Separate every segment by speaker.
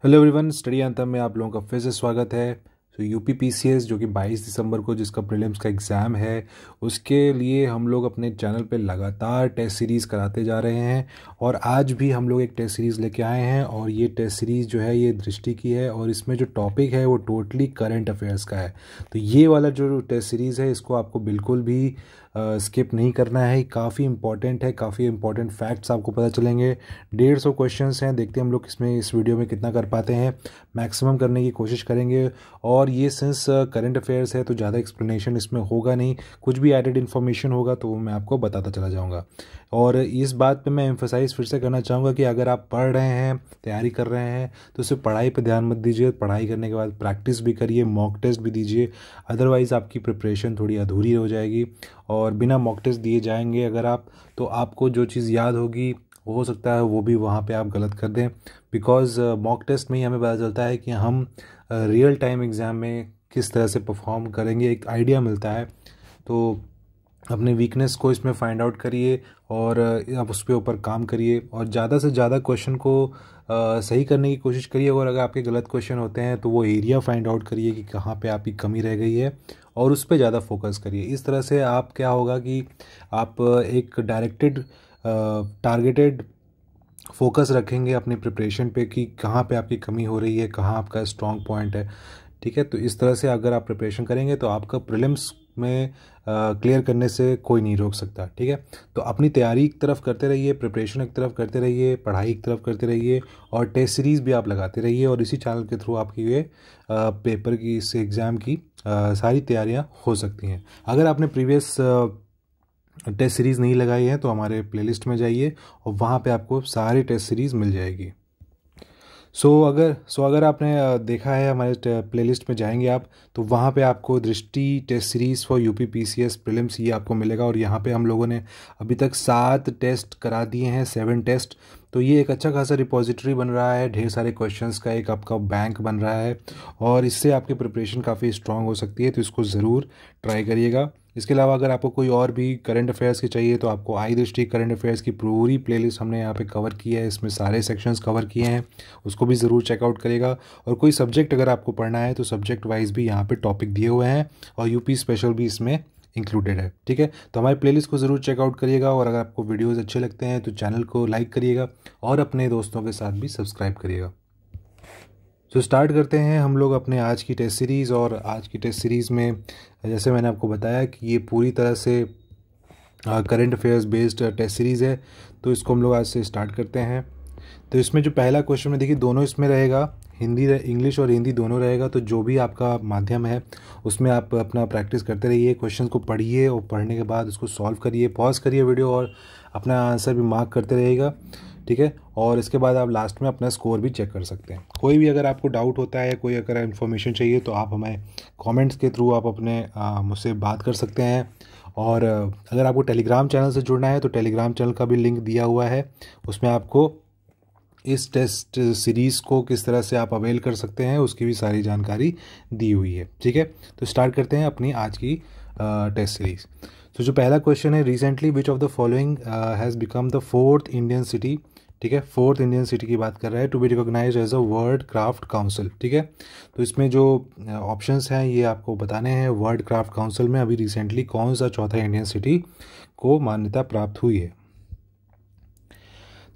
Speaker 1: Hello everyone, study अंतम में आप लोगों का फिर से स्वागत है। तो यूपीपीसीएस जो कि 22 दिसंबर को जिसका प्रीलिम्स का एग्ज़ाम है, उसके लिए हम लोग अपने चैनल पे लगातार टेस्ट सीरीज़ कराते जा रहे हैं। और आज भी हम लोग एक टेस्ट सीरीज़ लेके आए हैं और ये टेस्ट सीरीज़ जो है ये दृष्टि की है और इसमें जो टॉपिक है वो टोटली करंट अफेयर्स का है। तो ये वाला जो टेस्ट सीरीज़ है इसको आपको बिल्कुल भी स्किप नहीं करना है। काफ़ी इंपॉर्टेंट है, काफ़ी इंपॉर्टेंट फैक्ट्स आपको पता चलेंगे। 150 क्वेश्चंस हैं, देखते हैं हम लोग इसमें इस वीडियो में कितना कर पाते हैं। मैक्सिमम करने की कोशिश करेंगे। और ये सिंस करंट अफेयर्स है तो ज़्यादा एक्सप्लेनेशन इसमें होगा नहीं, कुछ भी एडेड इन्फॉर्मेशन होगा तो वो मैं आपको बताता चला जाऊँगा। और इस बात पे मैं एम्फसाइज़ फिर से करना चाहूँगा कि अगर आप पढ़ रहे हैं, तैयारी कर रहे हैं, तो सिर्फ पढ़ाई पे ध्यान मत दीजिए। पढ़ाई करने के बाद प्रैक्टिस भी करिए, मॉक टेस्ट भी दीजिए, अदरवाइज़ आपकी प्रिपरेशन थोड़ी अधूरी हो जाएगी। और बिना मॉक टेस्ट दिए जाएंगे अगर आप, तो आपको जो चीज़ याद होगी हो सकता है वो भी वहाँ पे आप गलत कर दें। बिकॉज़ मॉक टेस्ट में ही हमें पता चलता है कि हम रियल टाइम एग्ज़ाम में किस तरह से परफॉर्म करेंगे, एक आइडिया मिलता है। तो अपने वीकनेस को इसमें फाइंड आउट करिए और आप उस पे ऊपर काम करिए और ज़्यादा से ज़्यादा क्वेश्चन को सही करने की कोशिश करिए। और अगर आपके गलत क्वेश्चन होते हैं तो वो एरिया फाइंड आउट करिए कि कहाँ पे आपकी कमी रह गई है और उस पे ज़्यादा फोकस करिए। इस तरह से आप क्या होगा कि आप एक डायरेक्टेड टारगेटेड फोकस रखेंगे अपनी प्रिपरेशन पे कि कहाँ पे आपकी कमी हो रही है, कहाँ आपका स्ट्रॉन्ग पॉइंट है। ठीक है, तो इस तरह से अगर आप प्रिपरेशन करेंगे तो आपका प्रीलिम्स में क्लियर करने से कोई नहीं रोक सकता। ठीक है, तो अपनी तैयारी एक तरफ करते रहिए, प्रिपरेशन एक तरफ करते रहिए, पढ़ाई एक तरफ करते रहिए और टेस्ट सीरीज़ भी आप लगाते रहिए। और इसी चैनल के थ्रू आपकी ये पेपर की, इस एग्ज़ाम की सारी तैयारियाँ हो सकती हैं। अगर आपने प्रीवियस टेस्ट सीरीज़ नहीं लगाई है तो हमारे प्लेलिस्ट में जाइए और वहाँ पे आपको सारी टेस्ट सीरीज़ मिल जाएगी। अगर आपने देखा है हमारे प्लेलिस्ट में जाएंगे आप, तो वहाँ पे आपको Drishti test series for UPPCS prelims ये आपको मिलेगा। और यहाँ पे हम लोगों ने अभी तक 7 टेस्ट करा दिए हैं, 7 टेस्ट। तो ये एक अच्छा खासा रिपॉजिटरी बन रहा है, ढेर सारे क्वेश्चंस का एक आपका बैंक बन रहा है और इससे आपकी प्रिपरेशन काफ़ी स्ट्रांग हो सकती है। तो इसको ज़रूर ट्राई करिएगा। इसके अलावा अगर आपको कोई और भी करंट अफेयर्स की चाहिए तो आपको आई दृष्टि करंट अफेयर्स की पूरी प्लेलिस्ट हमने यहाँ पे कवर की है, इसमें सारे सेक्शंस कवर किए हैं, उसको भी ज़रूर चेकआउट करिएगा। और कोई सब्जेक्ट अगर आपको पढ़ना है तो सब्जेक्ट वाइज भी यहाँ पे टॉपिक दिए हुए हैं और यूपी स्पेशल भी इसमें इंक्लूडेड है। ठीक है, तो हमारी प्लेलिस्ट को ज़रूर चेकआउट करिएगा। और अगर आपको वीडियोज़ अच्छे लगते हैं तो चैनल को लाइक करिएगा और अपने दोस्तों के साथ भी सब्सक्राइब करिएगा। तो स्टार्ट करते हैं हम लोग अपने आज की टेस्ट सीरीज़। और आज की टेस्ट सीरीज़ में जैसे मैंने आपको बताया कि ये पूरी तरह से current affairs based test series है, तो इसको हम लोग आज से स्टार्ट करते हैं। तो इसमें जो पहला क्वेश्चन में देखिए, दोनों इसमें रहेगा, हिंदी, इंग्लिश और हिंदी दोनों रहेगा। तो जो भी आपका माध्यम है उसमें आप अपना प्रैक्टिस करते रहिए, क्वेश्चन को पढ़िए और पढ़ने के बाद उसको सॉल्व करिए, पॉज करिए वीडियो और अपना आंसर भी मार्क करते रहिएगा। ठीक है, और इसके बाद आप लास्ट में अपना स्कोर भी चेक कर सकते हैं। कोई भी अगर आपको डाउट होता है, कोई अगर इन्फॉर्मेशन चाहिए तो आप हमें कमेंट्स के थ्रू आप अपने मुझसे बात कर सकते हैं। और अगर आपको टेलीग्राम चैनल से जुड़ना है तो टेलीग्राम चैनल का भी लिंक दिया हुआ है, उसमें आपको इस टेस्ट सीरीज़ को किस तरह से आप अवेल कर सकते हैं उसकी भी सारी जानकारी दी हुई है। ठीक है, तो स्टार्ट करते हैं अपनी आज की टेस्ट सीरीज़। तो जो पहला क्वेश्चन है, recently which of the following has become the 4th Indian city. ठीक है, 4th इंडियन सिटी की बात कर रहा है, to be recognised as a world craft council. ठीक है, तो इसमें जो ऑप्शंस हैं ये आपको बताने हैं। वर्ल्ड क्राफ्ट काउंसिल में अभी रिसेंटली कौन सा चौथा इंडियन सिटी को मान्यता प्राप्त हुई है।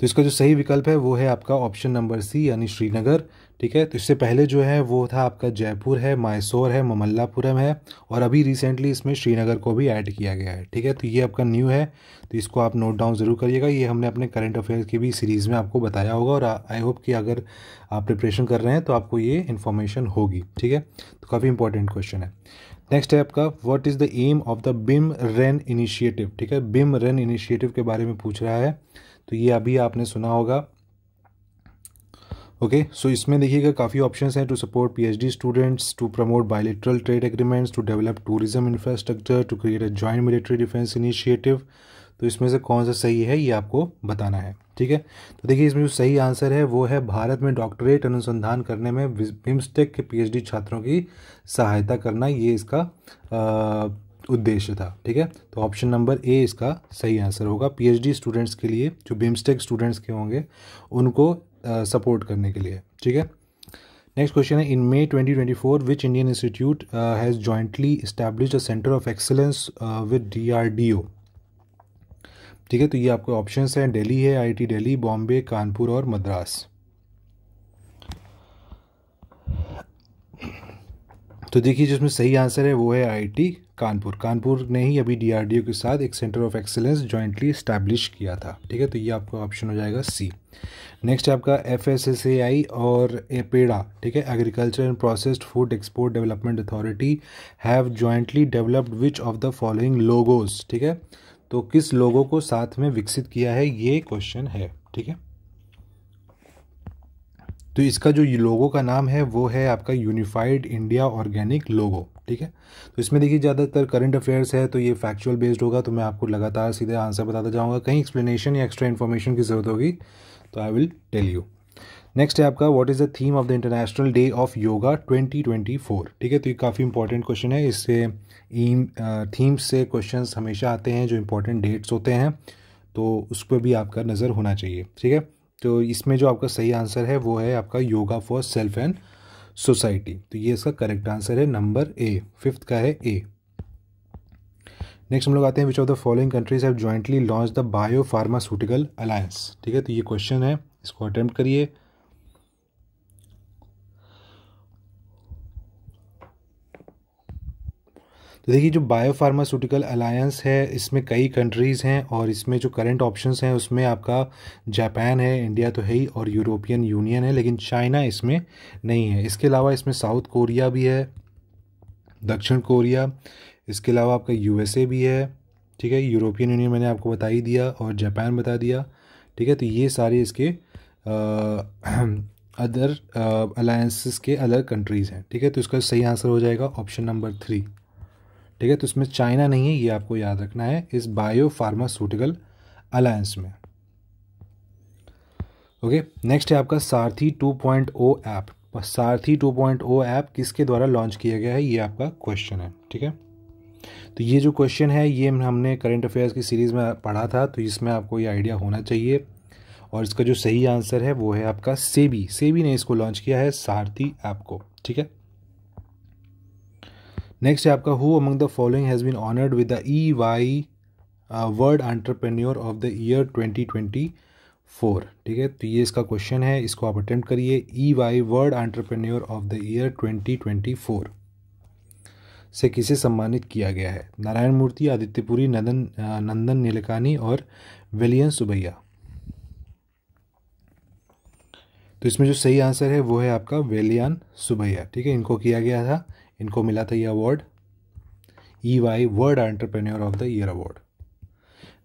Speaker 1: तो इसका जो सही विकल्प है वो है आपका ऑप्शन नंबर सी, यानी श्रीनगर। ठीक है, तो इससे पहले जो है वो था आपका जयपुर है, मैसूर है, ममल्लापुरम है और अभी रिसेंटली इसमें श्रीनगर को भी ऐड किया गया है। ठीक है, तो ये आपका न्यू है, तो इसको आप नोट डाउन ज़रूर करिएगा। ये हमने अपने करंट अफेयर्स की भी सीरीज़ में आपको बताया होगा और आई होप कि अगर आप प्रिपरेशन कर रहे हैं तो आपको ये इन्फॉर्मेशन होगी। ठीक है, तो काफ़ी इंपॉर्टेंट क्वेश्चन है। नेक्स्ट है आपका, what is the aim of the Bim rain initiative. ठीक है, बिम रेन इनिशिएटिव के बारे में पूछ रहा है, तो ये अभी आपने सुना होगा। ओके, सो इसमें देखिएगा काफ़ी ऑप्शंस हैं। To support PhD students, to promote bilateral trade agreements, to develop tourism infrastructure, to create a joint military defence initiative. तो इसमें से कौन सा सही है ये आपको बताना है। ठीक है, तो देखिए इसमें जो सही आंसर है वो है भारत में डॉक्टरेट अनुसंधान करने में बिम्स्टेक के पीएचडी छात्रों की सहायता करना, ये इसका उद्देश्य था। ठीक है, तो ऑप्शन नंबर ए इसका सही आंसर होगा। पीएचडी स्टूडेंट्स के लिए, जो बिम्स्टेक स्टूडेंट्स के होंगे उनको सपोर्ट करने के लिए। ठीक है, नेक्स्ट क्वेश्चन है, इन मई 2024 which Indian institute has jointly established a centre of excellence with DRDO। ठीक है, तो ये आपके ऑप्शंस हैं, दिल्ली है, IIT दिल्ली, बॉम्बे, कानपुर और मद्रास। तो देखिए जिसमें सही आंसर है वो है IIT कानपुर। कानपुर ने ही अभी DRDO के साथ एक centre of excellence jointly establish किया था। ठीक है, तो ये आपका ऑप्शन हो जाएगा C। नेक्स्ट है आपका FSSAI और एपेडा, ठीक है, agriculture and processed food export development authority have jointly developed which of the following logos. ठीक है, तो किस लोगों को साथ में विकसित किया है, ये क्वेश्चन है। ठीक है, तो इसका जो लोगो का नाम है वो है आपका यूनिफाइड इंडिया ऑर्गेनिक लोगो। ठीक है, तो इसमें देखिए ज़्यादातर करंट अफेयर्स है, तो ये फैक्चुअल बेस्ड होगा, तो मैं आपको लगातार सीधे आंसर बताता जाऊंगा। कहीं एक्सप्लेनेशन या एक्स्ट्रा इन्फॉर्मेशन की ज़रूरत होगी तो I will tell you. Next है आपका, what is the theme of the international day of yoga 2024। ठीक है, तो ये काफ़ी इंपॉर्टेंट क्वेश्चन है। इससे थीम्स से क्वेश्चन हमेशा आते हैं, जो इंपॉर्टेंट डेट्स होते हैं, तो उस पर भी आपका नज़र होना चाहिए। ठीक है, तो इसमें जो आपका सही आंसर है वो है आपका yoga for self and society. तो ये इसका करेक्ट आंसर है नंबर A, 5th का है A। नेक्स्ट हम लोग आते हैं, which of the following countries have jointly launch the bio pharmaceutical alliance. ठीक है, तो ये क्वेश्चन है, इसको अटेम्प्ट करिए। तो देखिए जो बायो फार्मास्यूटिकल अलायंस है इसमें कई कंट्रीज़ हैं, और इसमें जो करंट ऑप्शंस हैं उसमें आपका जापान है, इंडिया तो है ही, और यूरोपियन यूनियन है, लेकिन चाइना इसमें नहीं है। इसके अलावा इसमें साउथ कोरिया भी है, दक्षिण कोरिया, इसके अलावा आपका USA भी है। ठीक है, यूरोपियन यूनियन मैंने आपको बता ही दिया, और जापान बता दिया। ठीक है, तो ये सारे इसके अदर अलायंसेस के अलग कंट्रीज़ हैं। ठीक है, तो इसका सही आंसर हो जाएगा ऑप्शन नंबर 3। ठीक है, तो इसमें चाइना नहीं है, ये आपको याद रखना है इस बायो फार्मास्यूटिकल अलायंस में। ओके, नेक्स्ट है आपका सारथी 2.0 ऐप। सारथी 2.0 ऐप किसके द्वारा लॉन्च किया गया है, ये आपका क्वेश्चन है। ठीक है, तो ये जो क्वेश्चन है ये हमने करंट अफेयर्स की सीरीज़ में पढ़ा था, तो इसमें आपको ये आइडिया होना चाहिए। और इसका जो सही आंसर है वो है आपका सेबी। सेबी ने इसको लॉन्च किया है सारथी ऐप को। ठीक है, नेक्स्ट है आपका, who among the following has been honoured with the EY world entrepreneur of the year 2024। ठीक है, तो ये इसका क्वेश्चन है, इसको आप अटेम्प्ट करिए। EY world entrepreneur of the year 2024 से किसे सम्मानित किया गया है? नारायण मूर्ति, आदित्यपुरी, नंदन नीलेकानी और विलियन सुबैया। तो इसमें जो सही आंसर है वो है आपका विलियन सुबैया। ठीक है, इनको किया गया था, इनको मिला था ये award, EY world entrepreneur of the year award.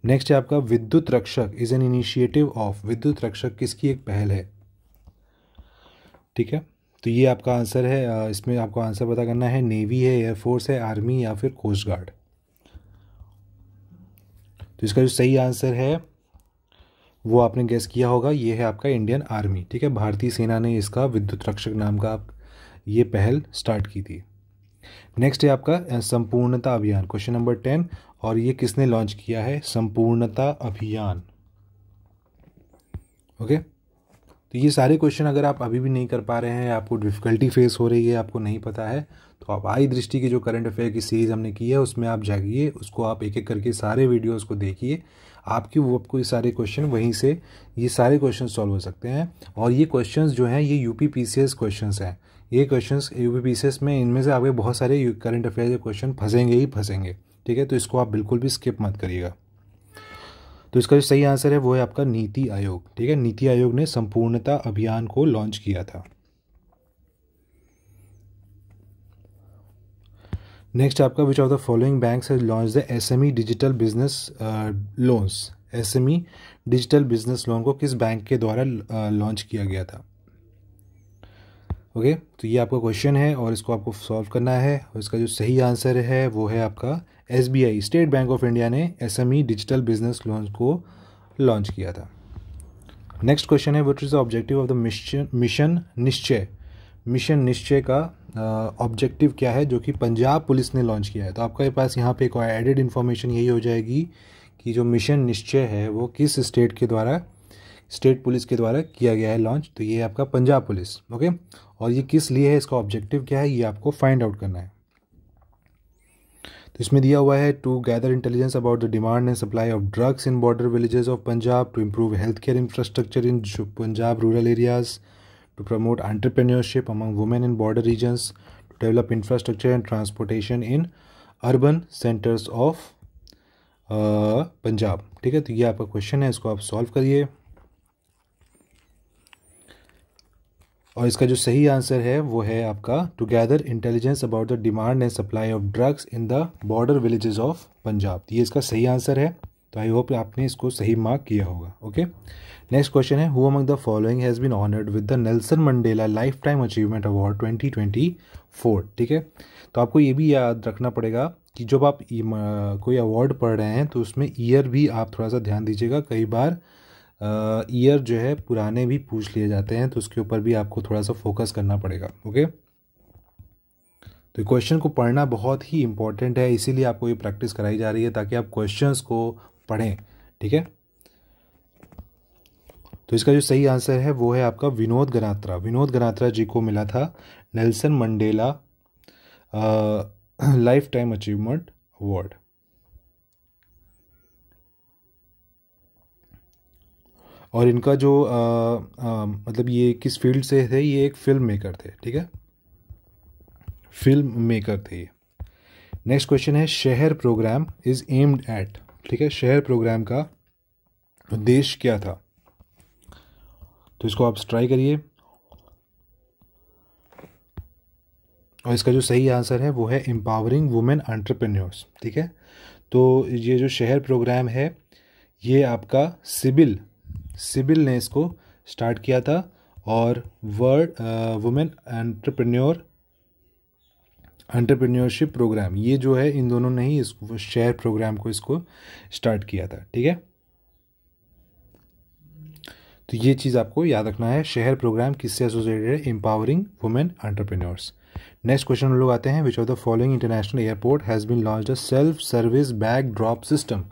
Speaker 1: Next है आपका, विद्युत रक्षक इज एन इनिशिएटिव ऑफ। विद्युत रक्षक किसकी एक पहल है? ठीक है, तो ये आपका आंसर है। इसमें आपको आंसर पता करना है, नेवी है, एयरफोर्स है, आर्मी या फिर कोस्ट गार्ड। तो इसका जो सही आंसर है वो आपने गेस किया होगा, ये है आपका इंडियन आर्मी। ठीक है, भारतीय सेना ने इसका विद्युत रक्षक नाम का ये पहल स्टार्ट की थी। नेक्स्ट है आपका संपूर्णता अभियान, क्वेश्चन नंबर 10, और ये किसने लॉन्च किया है? संपूर्णता अभियान। ओके, तो ये सारे क्वेश्चन अगर आप अभी भी नहीं कर पा रहे हैं, आपको डिफ़िकल्टी फेस हो रही है, आपको नहीं पता है, तो आप आई दृष्टि की जो करंट अफेयर की सीरीज़ हमने की है उसमें आप जाइए, उसको आप एक एक करके सारे वीडियोस को देखिए। आपको ये सारे क्वेश्चन वहीं से ये सारे क्वेश्चन सॉल्व हो सकते हैं। और ये क्वेश्चंस जो हैं ये UPPCS क्वेश्चंस हैं। ये क्वेश्चंस UPPCS में, इनमें से आपके बहुत सारे करंट अफेयर के क्वेश्चन फंसेंगे ही फंसेंगे। ठीक है, तो इसको आप बिल्कुल भी स्किप मत करिएगा। तो इसका जो सही आंसर है वो है आपका नीति आयोग। ठीक है, नीति आयोग ने संपूर्णता अभियान को लॉन्च किया था। नेक्स्ट आपका, विच of the following banks has launch the SME digital business loans. SME digital business loan को किस बैंक के द्वारा लॉन्च किया गया था? ओके, तो ये आपका क्वेश्चन है और इसको आपको सॉल्व करना है। और इसका जो सही आंसर है वो है आपका SBI, state bank of India ने SME डिजिटल बिजनेस लोन को लॉन्च किया था। नेक्स्ट क्वेश्चन है, what is the objective of the mission निश्चय। मिशन निश्चय का ऑब्जेक्टिव क्या है जो कि पंजाब पुलिस ने लॉन्च किया है? तो आपके पास यहाँ पे एक एडेड इन्फॉर्मेशन यही हो जाएगी कि जो मिशन निश्चय है वो किस स्टेट के द्वारा स्टेट पुलिस के द्वारा किया गया है लॉन्च। तो ये है आपका पंजाब पुलिस। ओके, और ये किस लिए है, इसका ऑब्जेक्टिव क्या है, ये आपको फाइंड आउट करना है। तो इसमें दिया हुआ है to gather intelligence about the demand and supply of drugs in border villages of Punjab, to improve health care infrastructure in Punjab rural areas, to promote entrepreneurship among women in border regions, to develop infrastructure and transportation in urban centres of Punjab. ठीक है, तो ये आपका question है, इसको आप solve करिए। और इसका जो सही आंसर है वो है आपका to gather intelligence about the demand and supply of drugs in the border villages of Punjab. ये इसका सही आंसर है। तो आई होप आपने इसको सही मार्क किया होगा। ओके, नेक्स्ट क्वेश्चन है, who among the following has been honoured with the Nelson Mandela lifetime achievement award 2024। ठीक है, तो आपको ये भी याद रखना पड़ेगा कि जब आप कोई अवार्ड पढ़ रहे हैं तो उसमें ईयर भी आप थोड़ा सा ध्यान दीजिएगा। कई बार ईयर जो है पुराने भी पूछ लिए जाते हैं, तो उसके ऊपर भी आपको थोड़ा सा फोकस करना पड़ेगा। ओके, तो क्वेश्चन को पढ़ना बहुत ही इंपॉर्टेंट है, इसीलिए आपको ये प्रैक्टिस कराई जा रही है ताकि आप क्वेश्चंस को पढ़ें। ठीक है, तो इसका जो सही आंसर है वो है आपका विनोद गनात्रा। विनोद गनात्रा जी को मिला था Nelson Mandela lifetime achievement award. और इनका जो मतलब ये किस फील्ड से थे, ये एक फिल्म मेकर थे। ठीक है, फिल्म मेकर थे ये। नेक्स्ट क्वेश्चन है, शहर प्रोग्राम इज एम्ड एट। ठीक है, शहर प्रोग्राम का उद्देश्य क्या था, तो इसको आप ट्राई करिए। और इसका जो सही आंसर है वो है एम्पावरिंग वुमेन एंटरप्रेन्योर्स। ठीक है, तो ये जो शहर प्रोग्राम है ये आपका सिबिल ने इसको स्टार्ट किया था, और वर्ड वुमेन एंटरप्रेन्योरशिप प्रोग्राम, ये जो है इन दोनों ने ही इस शहर प्रोग्राम को इसको स्टार्ट किया था। ठीक है, तो ये चीज़ आपको याद रखना है, शहर प्रोग्राम किससे एसोसिएटेड है, empowering women entrepreneurs. Next question हम लोग आते हैं, which of the following international airport has been launched a self service bag drop system.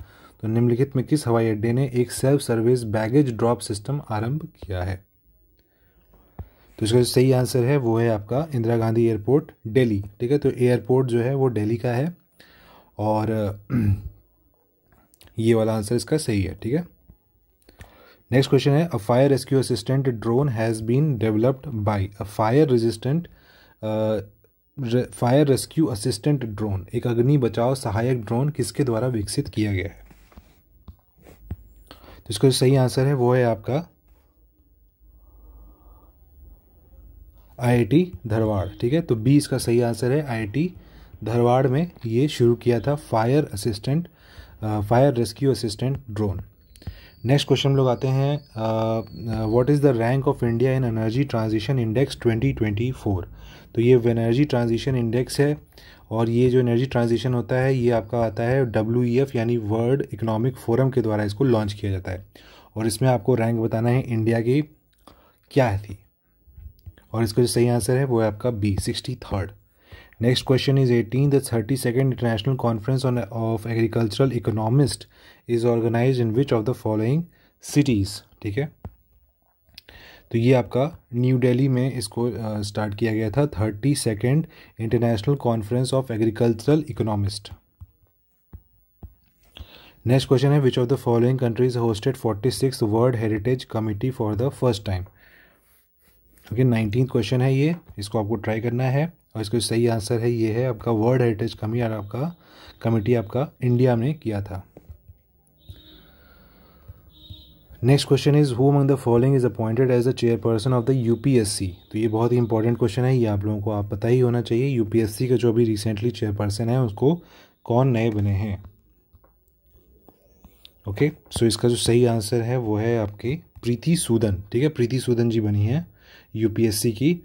Speaker 1: तो निम्नलिखित में किस हवाई अड्डे ने एक self service baggage drop system आरंभ किया है। तो इसका जो सही आंसर है वो है आपका इंदिरा गांधी एयरपोर्ट दिल्ली। ठीक है, तो एयरपोर्ट जो है वो दिल्ली का है, और ये वाला आंसर इसका सही है। ठीक है, नेक्स्ट क्वेश्चन है, a fire rescue assistant drone has been developed by a fire rescue assistant drone, एक अग्नि बचाव सहायक ड्रोन किसके द्वारा विकसित किया गया है। तो इसका जो सही आंसर है वो है आपका IIT धारवाड़। ठीक है, तो बी इसका सही आंसर है, IIT धारवाड़ में ये शुरू किया था fire rescue assistant drone. Next question हम लोग आते हैं, what is the rank of India in energy transition index 2024। तो ये एनर्जी ट्रांजिशन इंडेक्स है, और ये जो एनर्जी ट्रांजिशन होता है ये आपका आता है WEF यानी वर्ल्ड इकोनॉमिक फोरम के द्वारा इसको लॉन्च किया जाता है, और इसमें आपको रैंक बताना है इंडिया की क्या थी, और इसका जो सही आंसर है वो है आपका B 63rd। Next question is 18, the 32nd international conference of agricultural economist is organise in which of the following cities. ठीक है, तो ये आपका न्यू दिल्ली में इसको स्टार्ट किया गया था, 32nd international conference of agricultural economist. Next question है, which of the following countries hosted 46th world heritage committee for the first time. Okay, 19th question है ये, इसको आपको ट्राई करना है, और इसका सही आंसर है ये है आपका वर्ल्ड हेरिटेज कमिटी आपका इंडिया में किया था। Next question is, who among the following is appointed as the chairperson of the UPSC। तो ये बहुत ही इंपॉर्टेंट क्वेश्चन है, ये आप लोगों को आप पता ही होना चाहिए, UPSC का जो अभी रिसेंटली चेयरपर्सन है उसको कौन नए बने हैं। ओके, सो इसका जो सही आंसर है वो है आपकी प्रीति सूदन। ठीक है, प्रीति सूदन जी बनी है UPSC की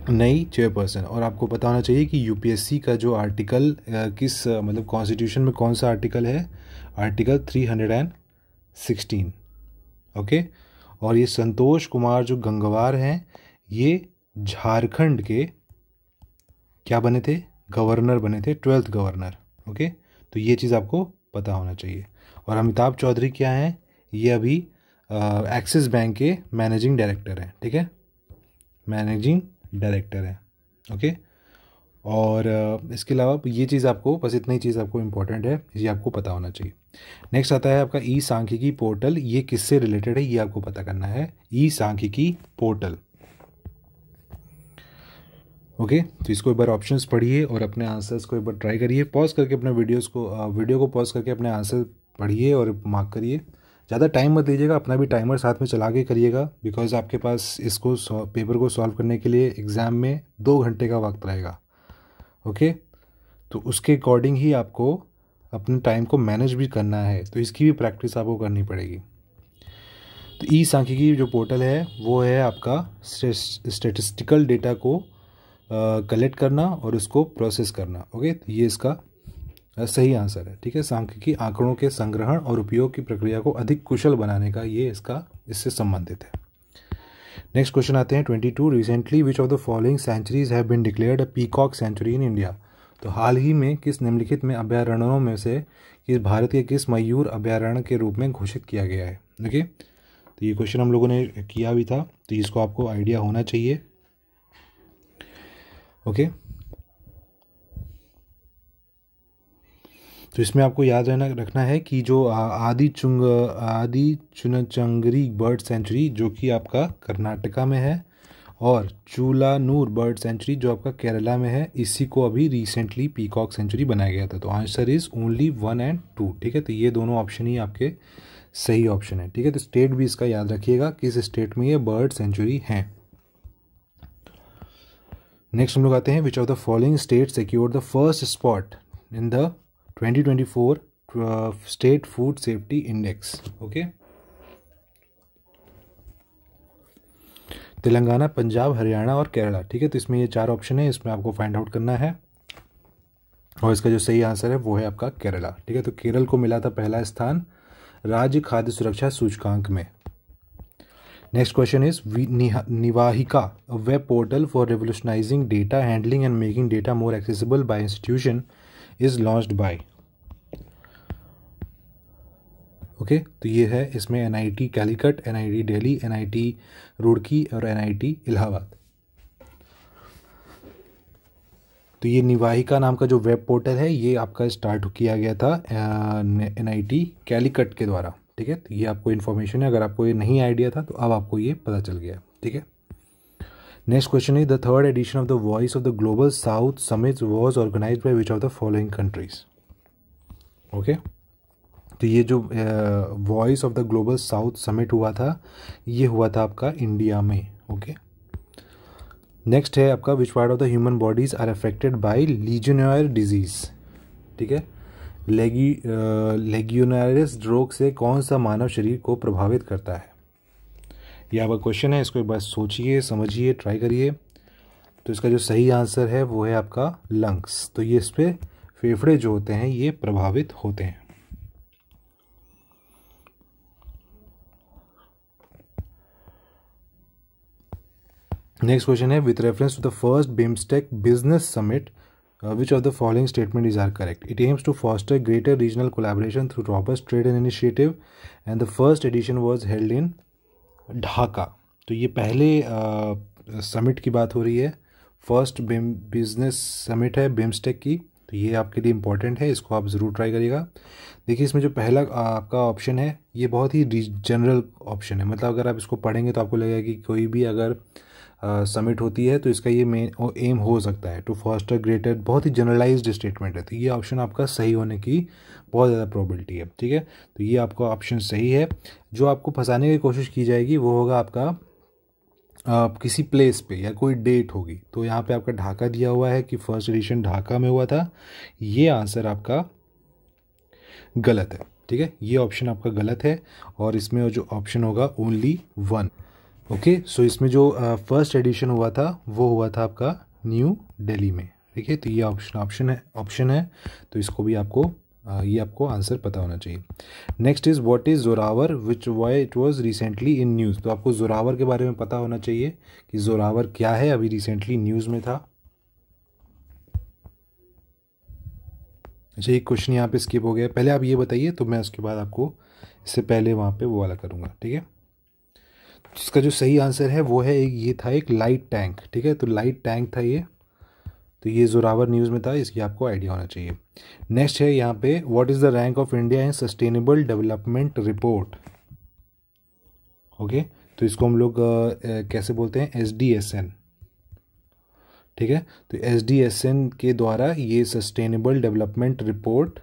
Speaker 1: नई चेयरपर्सन। और आपको पता होना चाहिए कि UPSC का जो आर्टिकल किस मतलब कॉन्स्टिट्यूशन में कौन सा आर्टिकल है, आर्टिकल 316। ओके, और ये संतोष कुमार जो गंगवार हैं ये झारखंड के क्या बने थे, गवर्नर बने थे, 12th गवर्नर। ओके, तो ये चीज़ आपको पता होना चाहिए। और अमिताभ चौधरी क्या हैं, ये अभी एक्सिस बैंक के मैनेजिंग डायरेक्टर हैं, ठीक है, मैनेजिंग डायरेक्टर हैं। ओके, और इसके अलावा ये चीज़ आपको, बस इतना ही चीज़ आपको इम्पोर्टेंट है, ये आपको पता होना चाहिए। नेक्स्ट आता है आपका ई सांख्यिकी पोर्टल। ये किससे रिलेटेड है ये आपको पता करना है, ई सांख्यिकी पोर्टल। ओके, तो इसको एक बार ऑप्शंस पढ़िए और अपने आंसर्स को एक बार ट्राई करिए। पॉज करके अपने वीडियो को पॉज करके अपने आंसर पढ़िए और मार्क करिए। ज़्यादा टाइम मत लीजिएगा, अपना भी टाइमर साथ में चला के करिएगा, बिकॉज आपके पास इसको पेपर को सॉल्व करने के लिए एग्ज़ाम में 2 घंटे का वक्त रहेगा। ओके, तो उसके अकॉर्डिंग ही आपको अपने टाइम को मैनेज भी करना है, तो इसकी भी प्रैक्टिस आपको करनी पड़ेगी। तो ई सांख्यिकी जो पोर्टल है वो है आपका स्टेटिस्टिकल डेटा को कलेक्ट करना और उसको प्रोसेस करना। ओके, तो ये इसका सही आंसर है, ठीक है। सांख्यिकी आंकड़ों के संग्रहण और उपयोग की प्रक्रिया को अधिक कुशल बनाने का ये इससे संबंधित है। नेक्स्ट क्वेश्चन आते हैं 22। Recently which of the following sanctuaries have been declared a peacock sanctuary in India. तो हाल ही में किस निम्नलिखित में अभयारण्यों में से किस भारत के किस मयूर अभयारण्य के रूप में घोषित किया गया है। ओके, तो ये क्वेश्चन हम लोगों ने किया भी था, तो इसको आपको आइडिया होना चाहिए। ओके, तो इसमें आपको याद रखना है कि जो आदि चुनचंगरी बर्ड सेंचुरी जो कि आपका कर्नाटका में है, और चूलानूर बर्ड सेंचुरी जो आपका केरला में है, इसी को अभी रिसेंटली पीकॉक सेंचुरी बनाया गया था। तो आंसर इज़ ओनली 1 और 2, ठीक है। तो ये दोनों ऑप्शन ही आपके सही ऑप्शन है, ठीक है। तो स्टेट भी इसका याद रखिएगा किस स्टेट में ये बर्ड सेंचुरी हैं। नेक्स्ट हम लोग आते हैं, which of the following state secured the first spot in the 2024 state food safety index. Okay, Telangana, Punjab, Haryana और केरला, ठीक है। तो इसमें ये 4 ऑप्शन है, इसमें आपको फाइंड आउट करना है, और इसका जो सही आंसर है वो है आपका केरला, ठीक है। तो केरल को मिला था पहला स्थान राज्य खाद्य सुरक्षा सूचकांक में। नेक्स्ट क्वेश्चन इज निवाहिका, a web portal for revolutionising data handling and making data more accessible by institution is launched by. Okay, तो ये है, इसमें NIT Calicut, NIT Delhi, NIT Roorkee और NIT इलाहाबाद। तो ये निवाहिका नाम का जो वेब पोर्टल है ये आपका स्टार्ट किया गया था NIT कैलीकट के द्वारा, ठीक है। तो ये आपको इन्फॉर्मेशन है, अगर आपको ये नहीं आइडिया था तो अब आपको ये पता चल गया, ठीक है। Next question is the third edition of the voice of the global south summit was organised by which of the following countries. Okay, तो ये जो voice of the global south summit हुआ था, ये हुआ था आपका इंडिया में। ओके, नेक्स्ट है आपका, which part of the human bodies are affected by legionnaire disease, ठीक है। लेगियोनेरिस रोग से कौन सा मानव शरीर को प्रभावित करता है, ये आपका क्वेश्चन है। इसको एक बार सोचिए, समझिए, ट्राई करिए। तो इसका जो सही आंसर है वो है आपका लंग्स। तो ये इस पर फेफड़े जो होते हैं ये प्रभावित होते हैं। नेक्स्ट क्वेश्चन है, with reference to the first BIMSTEC business summit which of the following statement is are correct? It aims to foster greater regional collaboration through robust trade and initiative, and the first edition was held in Dhaka. तो ये पहले summit की बात हो रही है, first business summit है BIMSTEC की। तो ये आपके लिए इंपॉर्टेंट है, इसको आप ज़रूर ट्राई करिएगा। देखिए, इसमें जो पहला आपका ऑप्शन है ये बहुत ही जनरल ऑप्शन है, मतलब अगर आप इसको पढ़ेंगे तो आपको लगेगा कि कोई भी अगर समिट होती है तो इसका ये मेन एम हो सकता है टू फॉस्टर ग्रेटर, बहुत ही जनरलाइज्ड स्टेटमेंट है। तो ये ऑप्शन आपका सही होने की बहुत ज़्यादा प्रोबेबिलिटी है, ठीक है। तो ये आपका ऑप्शन सही है। जो आपको फंसाने की कोशिश की जाएगी वो होगा आपका किसी प्लेस पे या कोई डेट होगी। तो यहाँ पे आपका ढाका दिया हुआ है कि फर्स्ट एडिशन ढाका में हुआ था, ये आंसर आपका गलत है, ठीक है। ये ऑप्शन आपका गलत है, और इसमें जो ऑप्शन होगा ओनली 1। ओके, सो इसमें जो फर्स्ट एडिशन हुआ था वो हुआ था आपका न्यू दिल्ली में, ठीक है। तो ये ऑप्शन है, तो इसको भी आपको ये आपको आंसर पता होना चाहिए। Next is what is Zorawar which why it was recently in news. तो आपको जोरावर के बारे में पता होना चाहिए कि जोरावर क्या है, अभी रिसेंटली न्यूज़ में था। अच्छा, एक क्वेश्चन यहाँ पे स्किप हो गया, पहले आप ये बताइए तो मैं उसके बाद आपको इससे पहले वहाँ पे वो वाला करूँगा, ठीक है। इसका जो सही आंसर है वो है ये था एक लाइट टैंक, ठीक है। तो लाइट टैंक था ये, तो ये जोरावर न्यूज़ में था, इसकी आपको आइडिया होना चाहिए। नेक्स्ट है यहाँ पे, what is the rank of India in sustainable development report. Okay, तो इसको हम लोग कैसे बोलते हैं, SDSN, ठीक है। तो SDSN के द्वारा ये सस्टेनेबल डेवलपमेंट रिपोर्ट,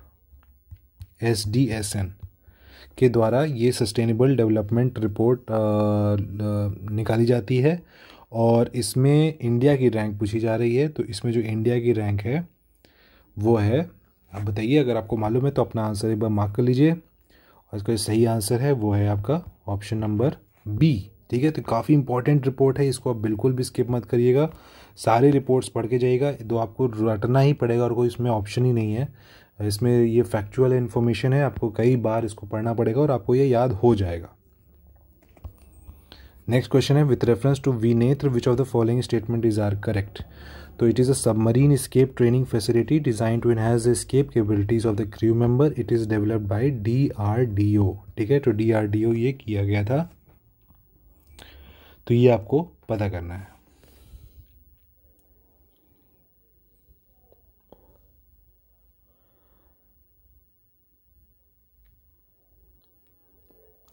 Speaker 1: SDSN के द्वारा ये सस्टेनेबल डेवलपमेंट रिपोर्ट निकाली जाती है, और इसमें इंडिया की रैंक पूछी जा रही है। तो इसमें जो इंडिया की रैंक है वो है, आप बताइए, अगर आपको मालूम है तो अपना आंसर एक बार मार्क कर लीजिए, और इसका जो सही आंसर है वो है आपका ऑप्शन नंबर B, ठीक है। तो काफ़ी इंपॉर्टेंट रिपोर्ट है, इसको आप बिल्कुल भी स्किप मत करिएगा, सारे रिपोर्ट्स पढ़ के जाइएगा, तो आपको रटना ही पड़ेगा और कोई इसमें ऑप्शन ही नहीं है। इसमें ये फैक्चुअल इन्फॉर्मेशन है, आपको कई बार इसको पढ़ना पड़ेगा और आपको ये याद हो जाएगा। नेक्स्ट क्वेश्चन है, विथ रेफरेंस टू विनेत्र which of the following statement is are correct. तो it is a submarine escape training facility design to enhance the escape capabilities of the crew member. It is developed by DRDO, ठीक है। तो DRDO ये किया गया था, तो ये आपको पता करना है।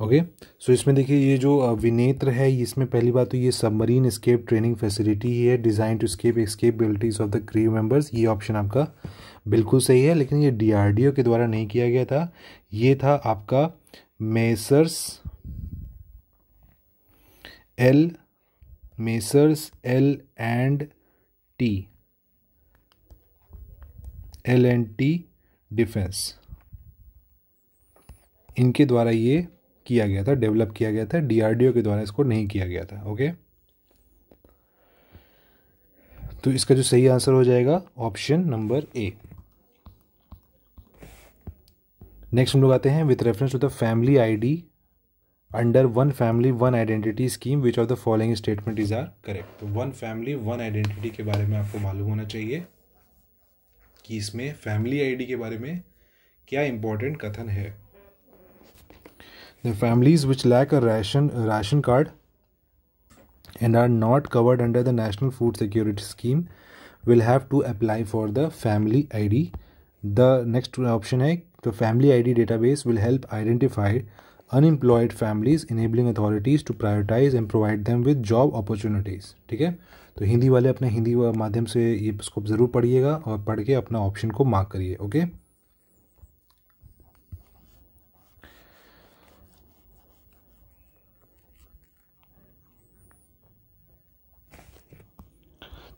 Speaker 1: ओके, सो इसमें देखिए ये जो विनेत्र है, इसमें पहली बात तो ये सबमरीन एस्केप ट्रेनिंग फैसिलिटी ही है, designed to escape abilities of the crew members, ये ऑप्शन आपका बिल्कुल सही है। लेकिन ये DRDO के द्वारा नहीं किया गया था, ये था आपका मेसर्स L&T डिफेंस, इनके द्वारा ये किया गया था, डेवलप किया गया था, DRDO के द्वारा इसको नहीं किया गया था। ओके, तो इसका जो सही आंसर हो जाएगा ऑप्शन नंबर A। नेक्स्ट हम लोग आते हैं, with reference to the family ID under one family one identity scheme which of the following statement is are correct. तो वन फैमिली वन आइडेंटिटी के बारे में आपको मालूम होना चाहिए कि इसमें फैमिली ID के बारे में क्या इंपॉर्टेंट कथन है। The families which lack a ration card and are not covered under the National Food Security Scheme will have to apply for the family ID. The next option है, the family ID database will help identify unemployed families, enabling authorities to prioritize and provide them with job opportunities. ठीक है, तो हिंदी वाले अपने हिंदी माध्यम से ये इसको ज़रूर पढ़िएगा और पढ़ के अपना ऑप्शन को मार्क करिए। ओके,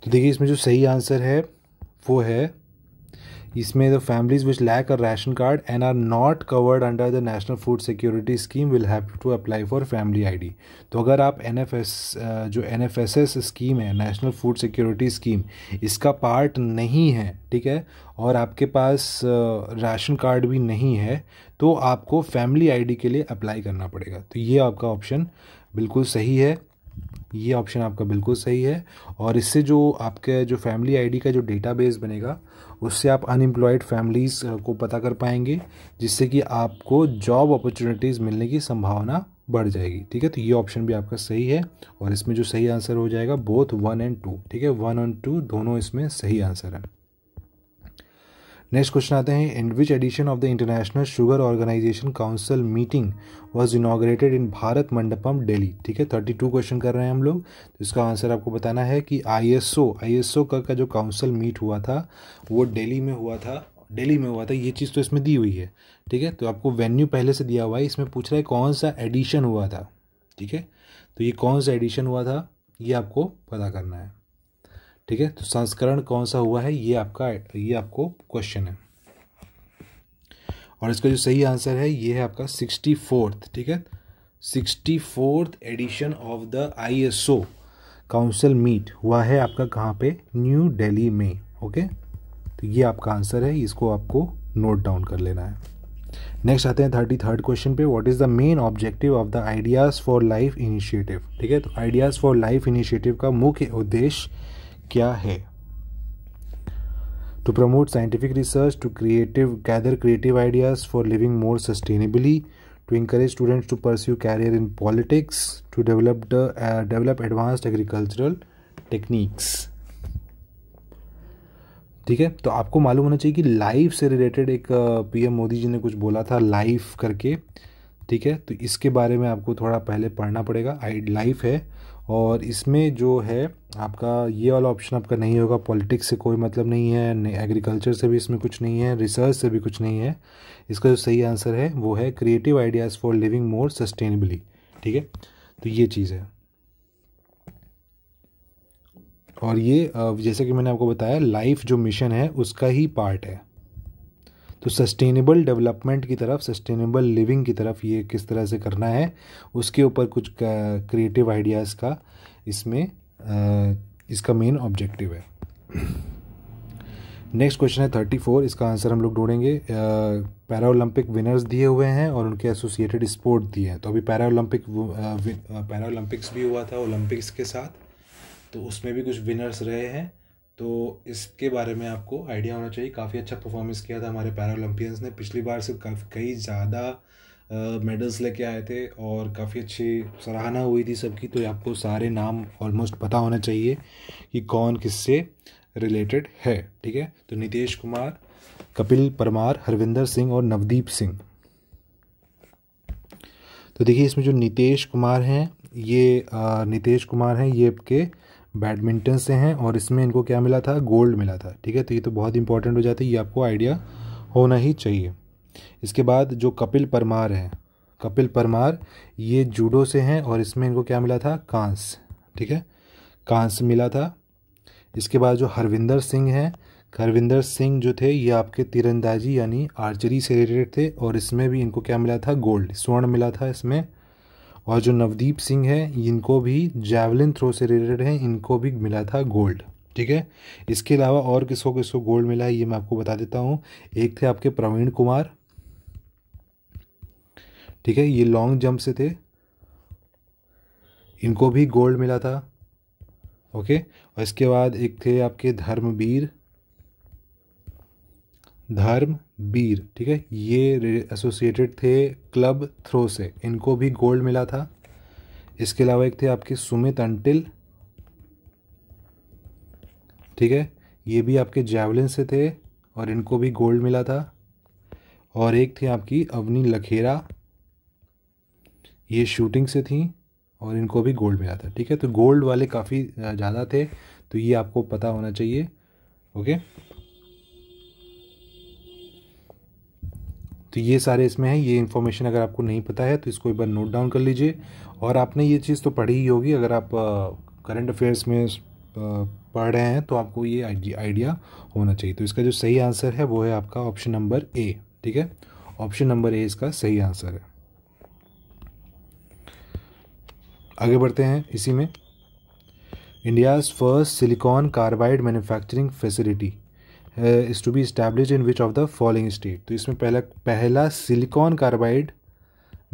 Speaker 1: तो देखिए इसमें जो सही आंसर है वो है, इसमें the families which lack a ration card and are not covered under the national food security scheme will have to apply for family ID। तो अगर आप जो NFSS स्कीम है, नेशनल फूड सिक्योरिटी स्कीम, इसका पार्ट नहीं है, ठीक है, और आपके पास राशन कार्ड भी नहीं है, तो आपको फैमिली ID के लिए अप्लाई करना पड़ेगा। तो ये आपका ऑप्शन बिल्कुल सही है, ये ऑप्शन आपका बिल्कुल सही है। और इससे जो आपके जो फैमिली ID का जो डेटाबेस बनेगा, उससे आप अनएम्प्लॉयड फैमिलीज़ को पता कर पाएंगे, जिससे कि आपको जॉब अपॉर्चुनिटीज़ मिलने की संभावना बढ़ जाएगी। ठीक है, तो ये ऑप्शन भी आपका सही है, और इसमें जो सही आंसर हो जाएगा बोथ 1 और 2। ठीक है, 1 और 2 दोनों इसमें सही आंसर है। नेक्स्ट क्वेश्चन आते हैं, in which edition of the international sugar organisation council meeting was inaugurated in Bharat Mandapam Delhi. ठीक है, 32 क्वेश्चन कर रहे हैं हम लोग, तो इसका आंसर आपको बताना है कि ISO का जो काउंसिल मीट हुआ था वो दिल्ली में हुआ था। ये चीज़ तो इसमें दी हुई है। ठीक है, तो आपको वेन्यू पहले से दिया हुआ है, इसमें पूछ रहा है कौन सा एडिशन हुआ था। ठीक है, तो ये कौन सा एडिशन हुआ था ये आपको पता करना है। ठीक है, तो संस्करण कौन सा हुआ है ये आपको क्वेश्चन है, और इसका जो सही आंसर है ये है आपका 64th। ठीक है, 64th edition of the ISO council meet हुआ है आपका कहाँ पे, न्यू दिल्ली में। ओके, तो ये आपका आंसर है, इसको आपको नोट डाउन कर लेना है। नेक्स्ट आते हैं 33rd क्वेश्चन पे, what is the main objective of the ideas for life initiative. ठीक है, तो आइडियाज़ फॉर लाइफ इनिशिएटिव का मुख्य उद्देश्य क्या है। To promote scientific research, to gather creative ideas for living more sustainably, to encourage students to pursue career in politics, to develop advanced agricultural techniques. ठीक है, तो आपको मालूम होना चाहिए कि लाइफ से रिलेटेड एक पीएम मोदी जी ने कुछ बोला था, लाइफ करके। ठीक है, तो इसके बारे में आपको थोड़ा पहले पढ़ना पड़ेगा। लाइफ है, और इसमें जो है आपका ये वाला ऑप्शन आपका नहीं होगा। पॉलिटिक्स से कोई मतलब नहीं है, एग्रीकल्चर से भी इसमें कुछ नहीं है, रिसर्च से भी कुछ नहीं है। इसका जो सही आंसर है वो है creative ideas for living more sustainably. ठीक है, तो ये चीज़ है। और ये जैसे कि मैंने आपको बताया, लाइफ जो मिशन है उसका ही पार्ट है। तो सस्टेनेबल डेवलपमेंट की तरफ, सस्टेनेबल लिविंग की तरफ ये किस तरह से करना है, उसके ऊपर कुछ क्रिएटिव आइडियाज़ का इसमें इसका मेन ऑब्जेक्टिव है। नेक्स्ट क्वेश्चन है 34। इसका आंसर हम लोग ढूंढेंगे। पैरा ओलंपिक विनर्स दिए हुए हैं और उनके एसोसिएटेड स्पोर्ट दिए हैं। तो अभी पैरा ओलंपिक्स भी हुआ था ओलंपिक्स के साथ, तो उसमें भी कुछ विनर्स रहे हैं। तो इसके बारे में आपको आइडिया होना चाहिए। काफ़ी अच्छा परफॉर्मेंस किया था हमारे पैरा ओलंपियंस ने। पिछली बार से कई ज़्यादा मेडल्स लेके आए थे और काफ़ी अच्छी सराहना हुई थी सबकी। तो आपको सारे नाम ऑलमोस्ट पता होना चाहिए कि कौन किससे रिलेटेड है। ठीक है, तो नीतीश कुमार, कपिल परमार, हरविंदर सिंह और नवदीप सिंह। तो देखिए, इसमें जो नीतीश कुमार हैं ये आपके बैडमिंटन से हैं और इसमें इनको क्या मिला था, गोल्ड मिला था। ठीक है, तो ये तो बहुत इंपॉर्टेंट हो जाता है, ये आपको आइडिया होना ही चाहिए। इसके बाद जो कपिल परमार हैं, कपिल परमार ये जूडो से हैं और इसमें इनको क्या मिला था, कांस्य। ठीक है, कांस्य मिला था। इसके बाद जो हरविंदर सिंह हैं, हरविंदर सिंह जो थे ये आपके तीरंदाजी यानी आर्चरी से रिलेटेड थे और इसमें भी इनको क्या मिला था, गोल्ड, स्वर्ण मिला था इसमें। और जो नवदीप सिंह है इनको भी जैवलिन थ्रो से रिलेटेड है, इनको भी मिला था गोल्ड। ठीक है, इसके अलावा और किसको किसको गोल्ड मिला है ये मैं आपको बता देता हूँ। एक थे आपके प्रवीण कुमार, ठीक है, ये लॉन्ग जंप से थे, इनको भी गोल्ड मिला था। ओके, और इसके बाद एक थे आपके धर्मवीर, ठीक है, ये एसोसिएटेड थे क्लब थ्रो से, इनको भी गोल्ड मिला था। इसके अलावा एक थे आपके सुमित अंटिल, ठीक है, ये भी आपके जैवलिन से थे और इनको भी गोल्ड मिला था। और एक थी आपकी अवनी लखेरा, ये शूटिंग से थी और इनको भी गोल्ड मिला था। ठीक है, तो गोल्ड वाले काफ़ी ज़्यादा थे, तो ये आपको पता होना चाहिए। ओके, तो ये सारे इसमें है। ये इन्फॉर्मेशन अगर आपको नहीं पता है तो इसको एक बार नोट डाउन कर लीजिए। और आपने ये चीज़ तो पढ़ी ही होगी, अगर आप करंट अफेयर्स में पढ़ रहे हैं तो आपको ये आइडिया होना चाहिए। तो इसका जो सही आंसर है वो है आपका ऑप्शन नंबर ए। ठीक है, ऑप्शन नंबर ए इसका सही आंसर है। आगे बढ़ते हैं इसी में। India's first silicon carbide manufacturing facility is to be establish in which of the following state. तो इसमें पहला सिलिकॉन कार्बाइड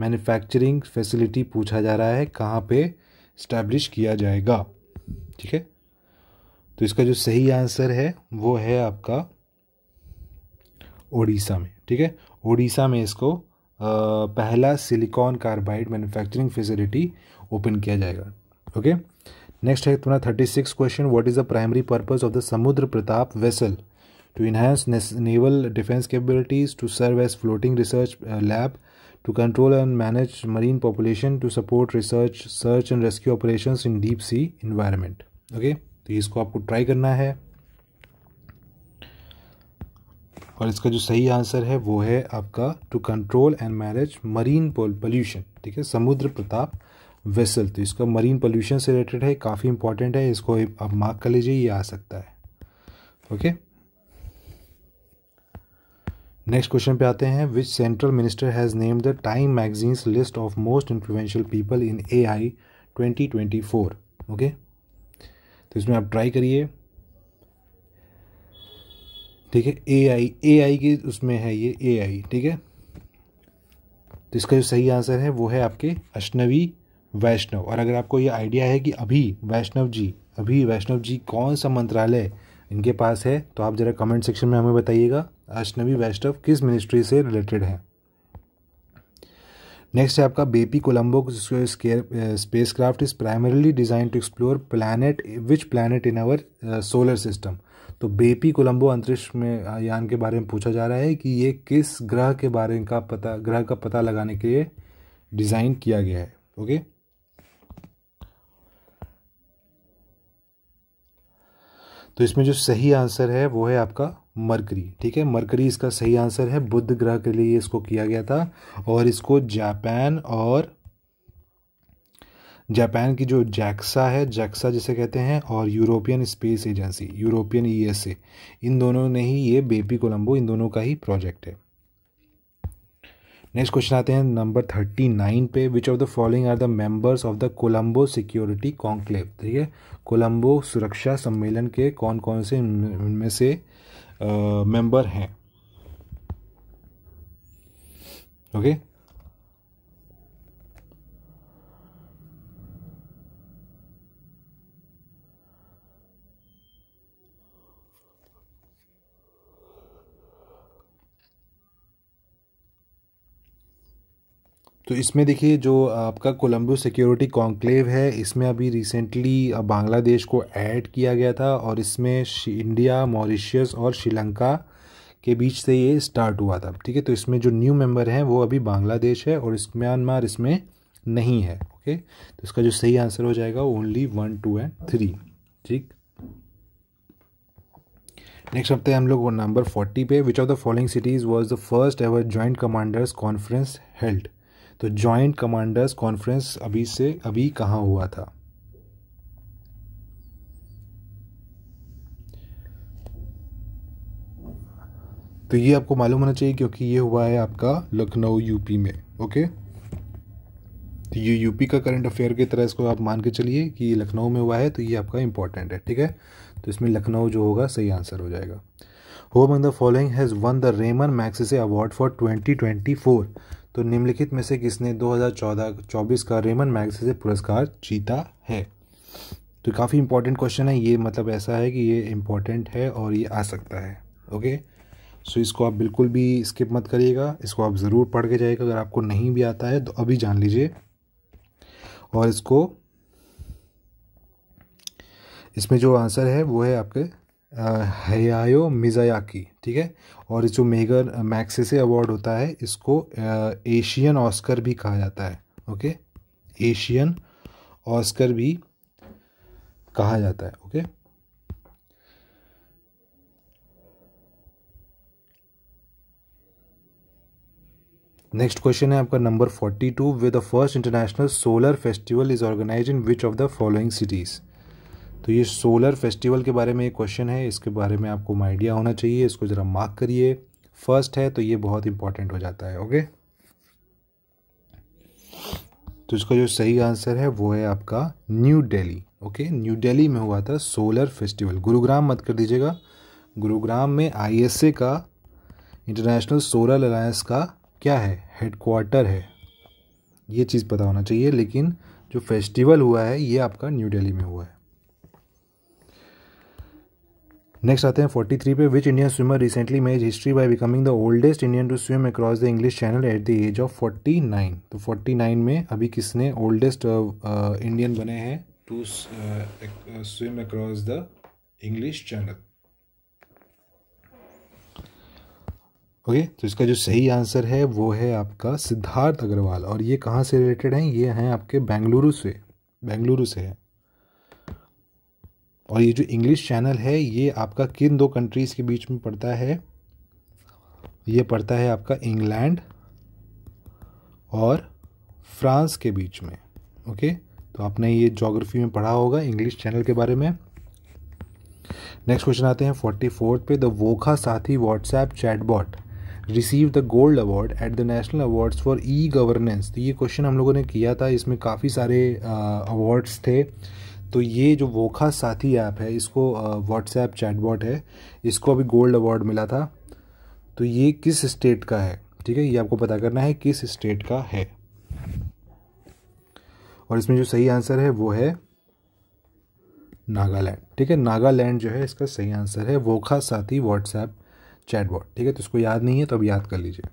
Speaker 1: मैन्युफैक्चरिंग फैसिलिटी पूछा जा रहा है, कहाँ पे इस्टेब्लिश किया जाएगा। ठीक है, तो इसका जो सही आंसर है वो है आपका ओडिशा में। ठीक है, ओडिशा में इसको पहला silicon carbide manufacturing facility open किया जाएगा। ओके, नेक्स्ट है तुम्हारा 36 question. What is the primary purpose of the Samudra Pratap vessel? To enhance naval defence capabilities, to serve as floating research lab, to control and manage marine population, to support research, search and rescue operations in deep sea environment. Okay, तो इसको आपको try करना है और इसका जो सही answer है वो है आपका to control and manage marine pollution. ठीक है, समुद्र प्रताप वेसल, तो इसका मरीन पोल्यूशन से रिलेटेड है, काफ़ी इंपॉर्टेंट है, इसको आप मार्क कर लीजिए, ये आ सकता है। ओके, नेक्स्ट क्वेश्चन पे आते हैं। Which central minister has named the time magazine's list of most influential people in AI 2024। Okay, तो इसमें आप ट्राई करिए। ठीक है, AI की उसमें है ये AI। ठीक है, तो इसका जो सही आंसर है वो है आपके अश्नवी वैष्णव। और अगर आपको ये आइडिया है कि अभी वैष्णव जी कौन सा मंत्रालय इनके पास है तो आप ज़रा कमेंट सेक्शन में हमें बताइएगा अश्नवी वैष्णव किस मिनिस्ट्री से रिलेटेड है। नेक्स्ट है आपका Bepi Colombo spacecraft is primarily design to explore planet which planet in our solar system. तो बेपी कोलंबो अंतरिक्ष में यान के बारे में पूछा जा रहा है कि ये किस ग्रह के बारे का पता लगाने के लिए डिज़ाइन किया गया है। ओके, तो इसमें जो सही आंसर है वो है आपका मरकरी। ठीक है, मरकरी इसका सही आंसर है। बुध ग्रह के लिए इसको किया गया था और इसको जापान की जो जैक्सा जिसे कहते हैं, और European space agency European ESA, इन दोनों ने ही ये बेपी कोलंबो, इन दोनों का ही प्रोजेक्ट है। नेक्स्ट क्वेश्चन आते हैं नंबर 39 पे। Which of the following are the members of the Colombo security conclave. ठीक है, कोलंबो सुरक्षा सम्मेलन के कौन कौन से इनमें से मेंबर हैं। ओके, तो इसमें देखिए जो आपका कोलंबो सिक्योरिटी कॉन्क्लेव है, इसमें अभी रिसेंटली बांग्लादेश को ऐड किया गया था और इसमें इंडिया, मॉरिशस और श्रीलंका के बीच से ये स्टार्ट हुआ था। ठीक है, तो इसमें जो न्यू मेंबर हैं वो अभी बांग्लादेश है और म्यांमार इसमें नहीं है। ओके, तो इसका जो सही आंसर हो जाएगा ओनली 1, 2 एंड 3। ठीक, नेक्स्ट आते हैं हम लोग नंबर 40 पे। Which of the following cities was the first ever joint commanders conference held. तो जॉइंट कमांडर्स कॉन्फ्रेंस अभी कहाँ हुआ था। तो ये आपको मालूम होना चाहिए क्योंकि ये हुआ है आपका लखनऊ यूपी में। ओके, तो ये यूपी का करंट अफेयर की तरह इसको आप मान के चलिए कि ये लखनऊ में हुआ है, तो ये आपका इंपॉर्टेंट है। ठीक है, तो इसमें लखनऊ जो होगा सही आंसर हो जाएगा। Who among the following has won the Ramon Magsaysay award for 2024। तो निम्नलिखित में से किसने 2024 का रेमन मैग्सेसे पुरस्कार जीता है। तो काफ़ी इंपॉर्टेंट क्वेश्चन है ये, मतलब ऐसा है कि ये इंपॉर्टेंट है और ये आ सकता है। ओके, सो इसको आप बिल्कुल भी स्किप मत करिएगा, इसको आप ज़रूर पढ़ के जाइएगा। अगर आपको नहीं भी आता है तो अभी जान लीजिए। और इसमें जो आंसर है वो है आपके हयायो मिज़ायाकी। ठीक है, और जो मैग्सेसे अवार्ड होता है इसको एशियन ऑस्कर भी कहा जाता है। ओके, एशियन ऑस्कर भी कहा जाता है। ओके, नेक्स्ट क्वेश्चन है आपका number 42। With the first international solar festival is organised in which of the following cities. तो ये सोलर फेस्टिवल के बारे में एक क्वेश्चन है, इसके बारे में आपको आइडिया होना चाहिए, इसको ज़रा मार्क करिए। फर्स्ट है तो ये बहुत इंपॉर्टेंट हो जाता है। ओके, तो इसका जो सही आंसर है वो है आपका new Delhi. Okay, new Delhi में हुआ था सोलर फेस्टिवल। गुरुग्राम मत कर दीजिएगा, गुरुग्राम में ISA का, इंटरनेशनल सोलर अलायंस का क्या है, हेडक्वार्टर है, ये चीज़ पता होना चाहिए। लेकिन जो फेस्टिवल हुआ है ये आपका न्यू दिल्ली में हुआ है। नेक्स्ट आते हैं 43 पे। Which Indian swimmer recently made history by becoming the oldest Indian to swim across the English channel at the age of 49। तो 49 में अभी किसने ओल्डेस्ट इंडियन बने हैं to swim across the English channel. Okay, तो इसका जो सही आंसर है वो है आपका सिद्धार्थ अग्रवाल। और ये कहाँ से रिलेटेड हैं, ये हैं आपके बेंगलुरु से है। और ये जो इंग्लिश चैनल है ये आपका किन 2 कंट्रीज़ के बीच में पड़ता है, ये पड़ता है आपका इंग्लैंड और फ्रांस के बीच में। ओके, तो आपने ये ज्योग्राफी में पढ़ा होगा इंग्लिश चैनल के बारे में। नेक्स्ट क्वेश्चन आते हैं 44 पे। द वोखा साथी WhatsApp chatbot receive the gold award at the national awards for e governance. तो ये क्वेश्चन हम लोगों ने किया था, इसमें काफ़ी सारे अवार्ड्स थे। तो ये जो वोखा साथी ऐप है, इसको व्हाट्सएप चैटबॉट है, इसको अभी गोल्ड अवार्ड मिला था। तो ये किस स्टेट का है, ठीक है, ये आपको पता करना है किस स्टेट का है। और इसमें जो सही आंसर है वो है नागालैंड। ठीक है, नागालैंड जो है इसका सही आंसर है, वोखा साथी व्हाट्सएप चैटबॉट। ठीक है, तो इसको याद नहीं है तो अब याद कर लीजिए।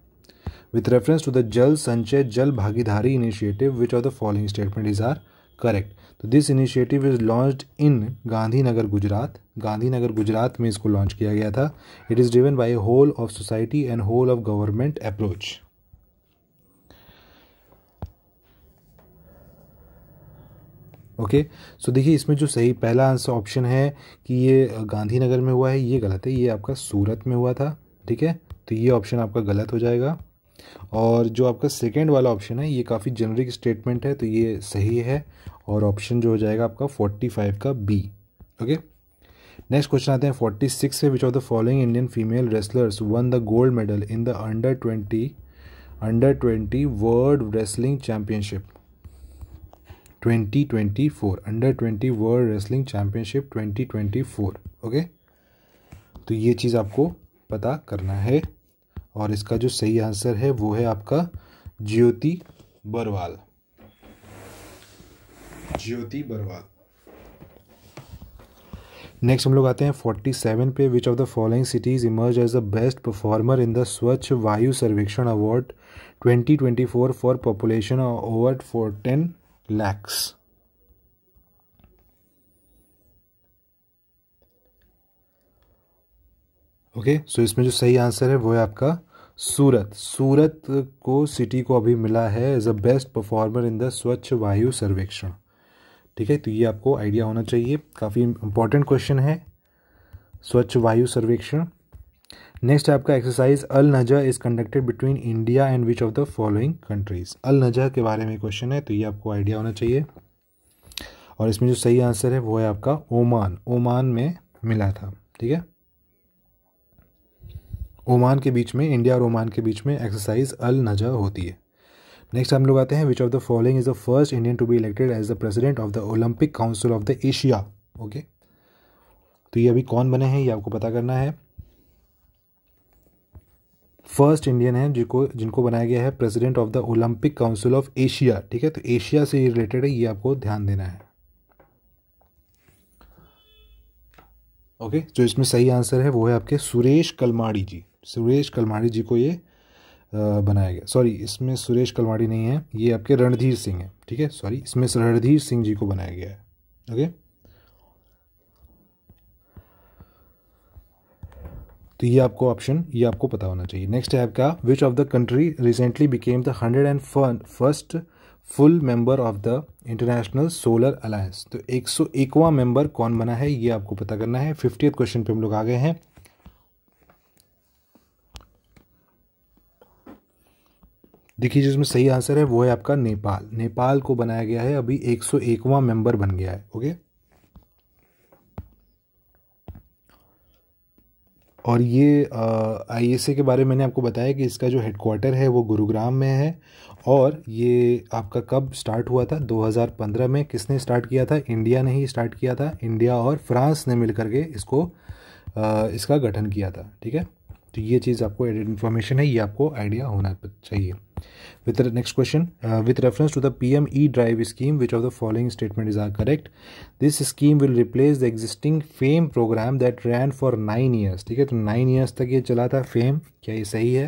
Speaker 1: विथ रेफरेंस टू द जल Sanchay Jal Bhagidari initiative which of the following statement is are correct. तो this initiative is launched in Gandhinagar Gujarat. Gandhinagar Gujarat में इसको लॉन्च किया गया था। It is driven by whole of society and whole of government approach. Okay, so देखिए इसमें जो सही पहला आंसर ऑप्शन है कि ये गांधीनगर में हुआ है, ये गलत है, ये आपका सूरत में हुआ था। ठीक है, तो ये ऑप्शन आपका गलत हो जाएगा। और जो आपका सेकेंड वाला ऑप्शन है ये काफ़ी जेनरिक स्टेटमेंट है, तो ये सही है और ऑप्शन जो हो जाएगा आपका 45 का बी। ओके, नेक्स्ट क्वेश्चन आते हैं 46 से। विच of the following Indian female wrestlers one the gold medal in the under 20 world wrestling championship 2024, under 20 world wrestling championship 2024। Okay, तो ये चीज़ आपको पता करना है और इसका जो सही आंसर है वो है आपका ज्योति बरवाल। ज्योति बरवाल। नेक्स्ट हम लोग आते हैं 47 पे। Which of the following cities emerge as the best performer in the Swachh Vayu Survekshan award 2024 for population over 10 lakhs। Okay, so इसमें जो सही आंसर है वो है आपका सूरत। सूरत को सिटी को अभी मिला है as a best performer in the Swachh Vayu सर्वेक्षण। ठीक है, तो ये आपको आइडिया होना चाहिए, काफ़ी इंपॉर्टेंट क्वेश्चन है स्वच्छ वायु सर्वेक्षण। नेक्स्ट है आपका exercise Al Najah is conducted between India and which of the following countries. Al Najah के बारे में क्वेश्चन है, तो ये आपको आइडिया होना चाहिए और इसमें जो सही आंसर है वो है आपका ओमान। ओमान में मिला था। ठीक है, ओमान के बीच में, इंडिया और ओमान के बीच में एक्सरसाइज अल नजा होती है। नेक्स्ट हम लोग आते हैं which of the following is the first Indian to be elected as the president of the Olympic council of the Asia. Okay, तो ये अभी कौन बने हैं ये आपको पता करना है। फर्स्ट इंडियन है जिनको बनाया गया है president of the Olympic council of Asia. ठीक है, तो एशिया से रिलेटेड है, ये आपको ध्यान देना है। ओके, जो इसमें सही आंसर है वो है आपके सुरेश कलमाड़ी जी। सुरेश कलमाड़ी जी को ये बनाया गया। सॉरी, इसमें सुरेश कलमाड़ी नहीं है, ये आपके रणधीर सिंह है। ठीक है, सॉरी, इसमें रणधीर सिंह जी को बनाया गया है। ओके, तो ये आपको ऑप्शन ये आपको पता होना चाहिए। नेक्स्ट है आपका विच of the country recently became the 101st full member of the international solar alliance. तो 101वां मेंबर कौन बना है ये आपको पता करना है। 50th क्वेश्चन पे हम लोग आ गए हैं। देखिए जिसमें सही आंसर है वो है आपका नेपाल। नेपाल को बनाया गया है, अभी 101वां मेंबर बन गया है। ओके, और ये ISA के बारे में मैंने आपको बताया कि इसका जो हेडक्वार्टर है वो गुरुग्राम में है। और ये आपका कब स्टार्ट हुआ था? 2015 में। किसने स्टार्ट किया था? इंडिया ने ही स्टार्ट किया था। इंडिया और फ्रांस ने मिलकर के इसका गठन किया था। ठीक है, तो ये चीज़ आपको एडेड इन्फॉर्मेशन है, ये आपको आइडिया होना चाहिए। With the next question, with reference to the PM E-Drive scheme, which of the following statement is correct? This scheme will replace the existing FAME program that ran for 9 years. ठीक है, तो 9 years तक ये चला था FAME। क्या ये सही है?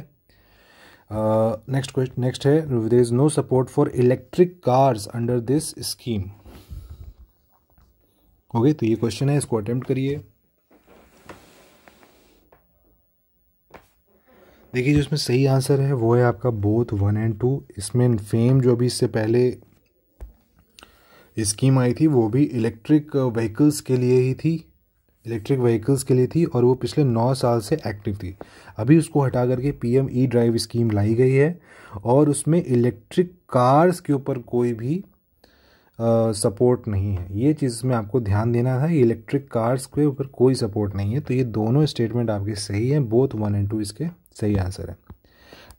Speaker 1: नेक्स्ट है there is no support for electric cars under this scheme. Okay, तो ये क्वेश्चन है, इसको अटेम्प्ट करिए। देखिए जो इसमें सही आंसर है वो है आपका बोथ 1 और 2। इसमें फेम जो भी इससे पहले स्कीम आई थी वो भी इलेक्ट्रिक व्हीकल्स के लिए ही थी, इलेक्ट्रिक व्हीकल्स के लिए थी और वो पिछले 9 साल से एक्टिव थी। अभी उसको हटा करके PM E-Drive स्कीम लाई गई है और उसमें इलेक्ट्रिक कार्स के ऊपर कोई भी सपोर्ट नहीं है। ये चीज़ में आपको ध्यान देना था, इलेक्ट्रिक कार्स के ऊपर कोई सपोर्ट नहीं है। तो ये दोनों स्टेटमेंट आपके सही हैं, बोथ 1 और 2 इसके सही आंसर है।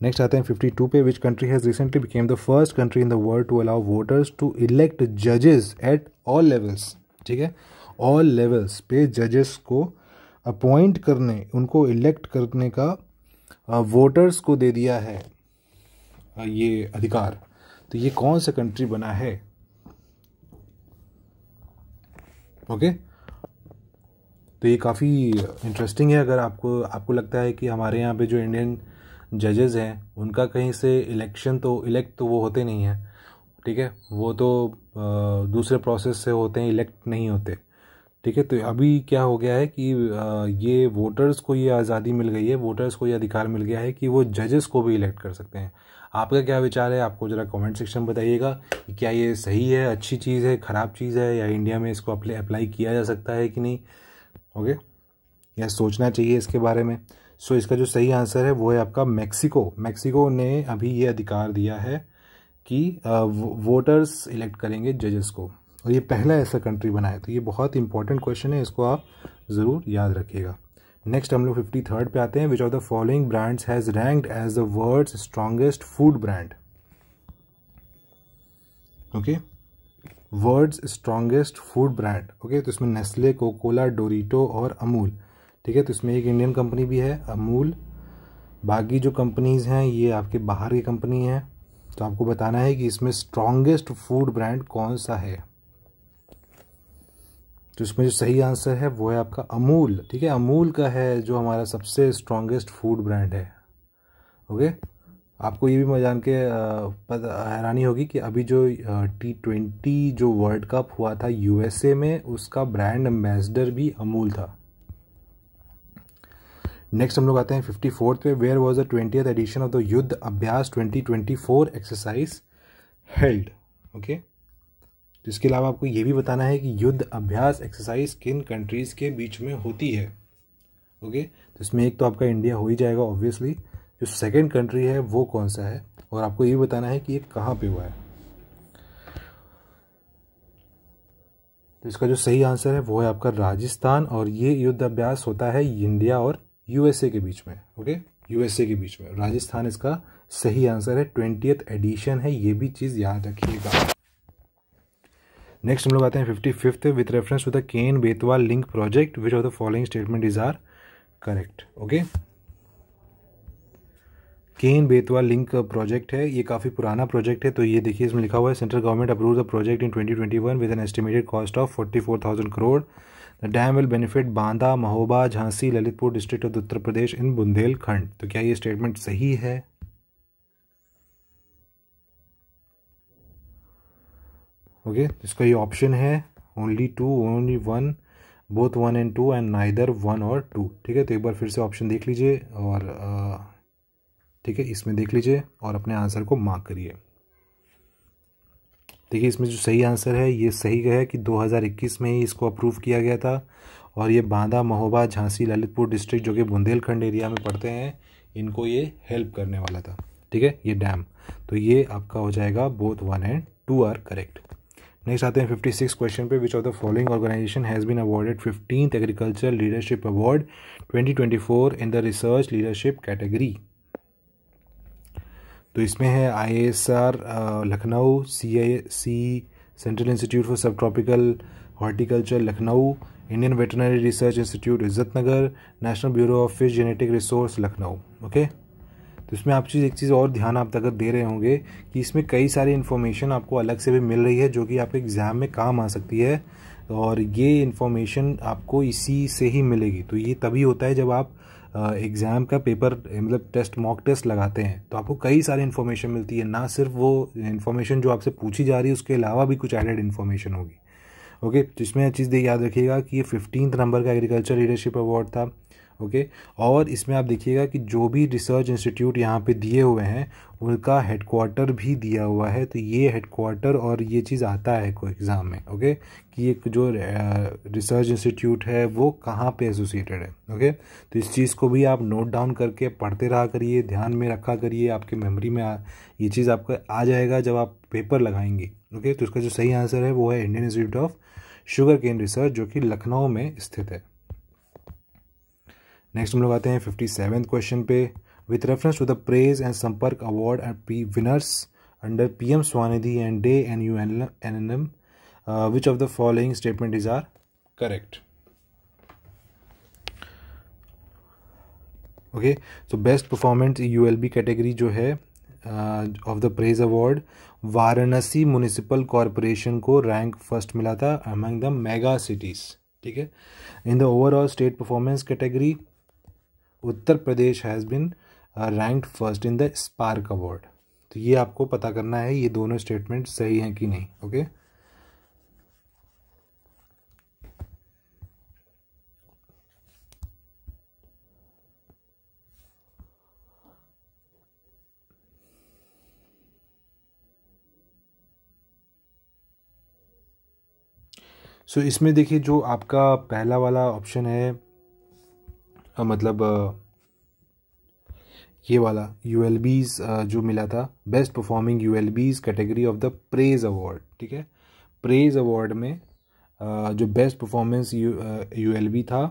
Speaker 1: नेक्स्ट आते हैं 52 पे। Which country has recently became the first country in the world to allow voters to elect जजेस एट ऑल लेवल्स। ठीक है, ऑल लेवल्स पे जजेस को अपॉइंट करने, उनको इलेक्ट करने का वोटर्स को दे दिया है ये अधिकार। तो ये कौन सा कंट्री बना है? ओके, तो ये काफ़ी इंटरेस्टिंग है। अगर आपको लगता है कि हमारे यहाँ पे जो इंडियन जजेस हैं उनका कहीं से इलेक्ट तो वो होते नहीं हैं, ठीक है, वो तो दूसरे प्रोसेस से होते हैं, इलेक्ट नहीं होते, ठीक है। तो अभी क्या हो गया है कि ये वोटर्स को ये आज़ादी मिल गई है, वोटर्स को ये अधिकार मिल गया है कि वो जजेस को भी इलेक्ट कर सकते हैं। आपका क्या विचार है, आपको ज़रा कमेंट सेक्शन में बताइएगा कि क्या ये सही है, अच्छी चीज़ है, ख़राब चीज़ है, या इंडिया में इसको अप्लाई किया जा सकता है कि नहीं, ओके, या सोचना चाहिए इसके बारे में। सो इसका जो सही आंसर है वो है आपका मैक्सिको। मैक्सिको ने अभी ये अधिकार दिया है कि वोटर्स इलेक्ट करेंगे जजेस को, और ये पहला ऐसा कंट्री बना है। तो ये बहुत इंपॉर्टेंट क्वेश्चन है, इसको आप ज़रूर याद रखिएगा। नेक्स्ट हम लोग 53rd पे आते हैं। Which of the following brands has ranked as the world's strongest food brand, okay, world's strongest food brand, okay. तो इसमें नेस्ले, कोकोला, डोरिटो और अमूल, ठीक है। तो इसमें एक इंडियन कंपनी भी है अमूल, बाकी जो कंपनीज़ हैं ये आपके बाहर की कंपनी है। तो आपको बताना है कि इसमें स्ट्रॉन्गेस्ट फूड ब्रांड कौन सा है। तो इसमें जो सही आंसर है वो है आपका अमूल, ठीक है। अमूल का है जो हमारा सबसे स्ट्रॉन्गेस्ट फूड ब्रांड है, ओके। आपको ये भी जान के हैरानी होगी कि अभी जो T20 जो वर्ल्ड कप हुआ था USA में, उसका ब्रांड एम्बेसडर भी अमूल था। नेक्स्ट हम लोग आते हैं 54th पे। Where was the 20th edition of the Yudh Abhyas 2024 exercise held, okay. तो इसके अलावा आपको ये भी बताना है कि युद्ध अभ्यास एक्सरसाइज किन कंट्रीज़ के बीच में होती है, ओके। तो इसमें एक तो आपका इंडिया हो ही जाएगा ऑब्वियसली, जो सेकंड कंट्री है वो कौन सा है, और आपको ये बताना है कि ये कहाँ पे हुआ है। तो इसका जो सही आंसर है वो है आपका राजस्थान, और ये युद्ध अभ्यास होता है इंडिया और USA के बीच में, ओके, USA के बीच में। राजस्थान इसका सही आंसर है, 20th एडिशन है, ये भी चीज़ याद रखिएगा। नेक्स्ट हम लोग आते हैं 55th with reference to the Ken Betwa link project which of the following statement is are correct, okay. Ken Betwa link project है, ये काफ़ी पुराना प्रोजेक्ट है। तो ये देखिए इसमें लिखा हुआ है central government approve the project in 2021 with an estimated cost of 44,000 crore. The dam will benefit Banda, Mahoba, Jhansi, Lalitpur district of Uttar Pradesh in Bundelkhand. तो क्या ये स्टेटमेंट सही है? ओके, इसका ये ऑप्शन है only 2, only 1, both 1 and 2 and neither 1 और 2, ठीक है। तो एक बार फिर से ऑप्शन देख लीजिए, और ठीक है, इसमें देख लीजिए और अपने आंसर को मार्क करिए। देखिए इसमें जो सही आंसर है ये सही है कि 2021 में ही इसको अप्रूव किया गया था, और ये बांदा, महोबा, झांसी, ललितपुर डिस्ट्रिक्ट जो कि बुंदेलखंड एरिया में पड़ते हैं, इनको ये हेल्प करने वाला था, ठीक है, ये डैम। तो ये आपका हो जाएगा both 1 and 2 are correct. Next आते हैं 56 क्वेश्चन पे। Which of the following organisation has been awarded 15th agriculture leadership award 2024 in the research leadership category. तो इसमें है IISR Lucknow, CIC central institute for subtropical horticulture Lucknow, Indian veterinary research institute Izzatnagar, national bureau of fish genetic resource Lucknow, okay. तो इसमें आप एक चीज़ और ध्यान आप अगर दे रहे होंगे कि इसमें कई सारी इन्फॉर्मेशन आपको अलग से भी मिल रही है जो कि आपके एग्ज़ाम में काम आ सकती है, और ये इन्फॉर्मेशन आपको इसी से ही मिलेगी। तो ये तभी होता है जब आप एग्ज़ाम का पेपर मतलब टेस्ट, मॉक टेस्ट लगाते हैं, तो आपको कई सारी इन्फॉर्मेशन मिलती है, ना सिर्फ वो इन्फॉर्मेशन जो आपसे पूछी जा रही है उसके अलावा भी कुछ एडेड इन्फॉर्मेशन होगी, ओके। तो इसमें चीज़ याद रखिएगा कि ये 15th नंबर का एग्रीकल्चर लीडरशिप अवार्ड था, ओके। और इसमें आप देखिएगा कि जो भी रिसर्च इंस्टीट्यूट यहाँ पे दिए हुए हैं उनका हेडक्वार्टर भी दिया हुआ है। तो ये हेडक्वार्टर और ये चीज़ आता है कोई एग्ज़ाम में, ओके, कि एक जो रिसर्च इंस्टीट्यूट है वो कहाँ पे एसोसिएटेड है, ओके। तो इस चीज़ को भी आप नोट डाउन करके पढ़ते रहा करिए, ध्यान में रखा करिए, आपके मेमोरी में ये चीज़ आपका आ जाएगा जब आप पेपर लगाएंगे, ओके। तो इसका जो सही आंसर है वो है Indian institute of sugar cane research जो कि लखनऊ में स्थित है। नेक्स्ट हम लोग आते हैं 57th क्वेश्चन पे। With reference to the praise and Sampark award and winners under PM Svanidhi and day and UNM, which of the following statement is are correct, okay. So best performance ULB category जो है of the praise award, Varanasi municipal corporation को rank first मिला था among the mega cities, ठीक है। In the overall state performance category Uttar Pradesh has been ranked first in the spark award. तो ये आपको पता करना है ये दोनों स्टेटमेंट सही हैं कि नहीं। ओके, सो इसमें देखिए जो आपका पहला वाला ऑप्शन है मतलब ये वाला यूएलबीज जो मिला था best performing ULBs category of the praise award, ठीक है। प्रेज अवार्ड में जो बेस्ट परफॉर्मेंस यूएलबी था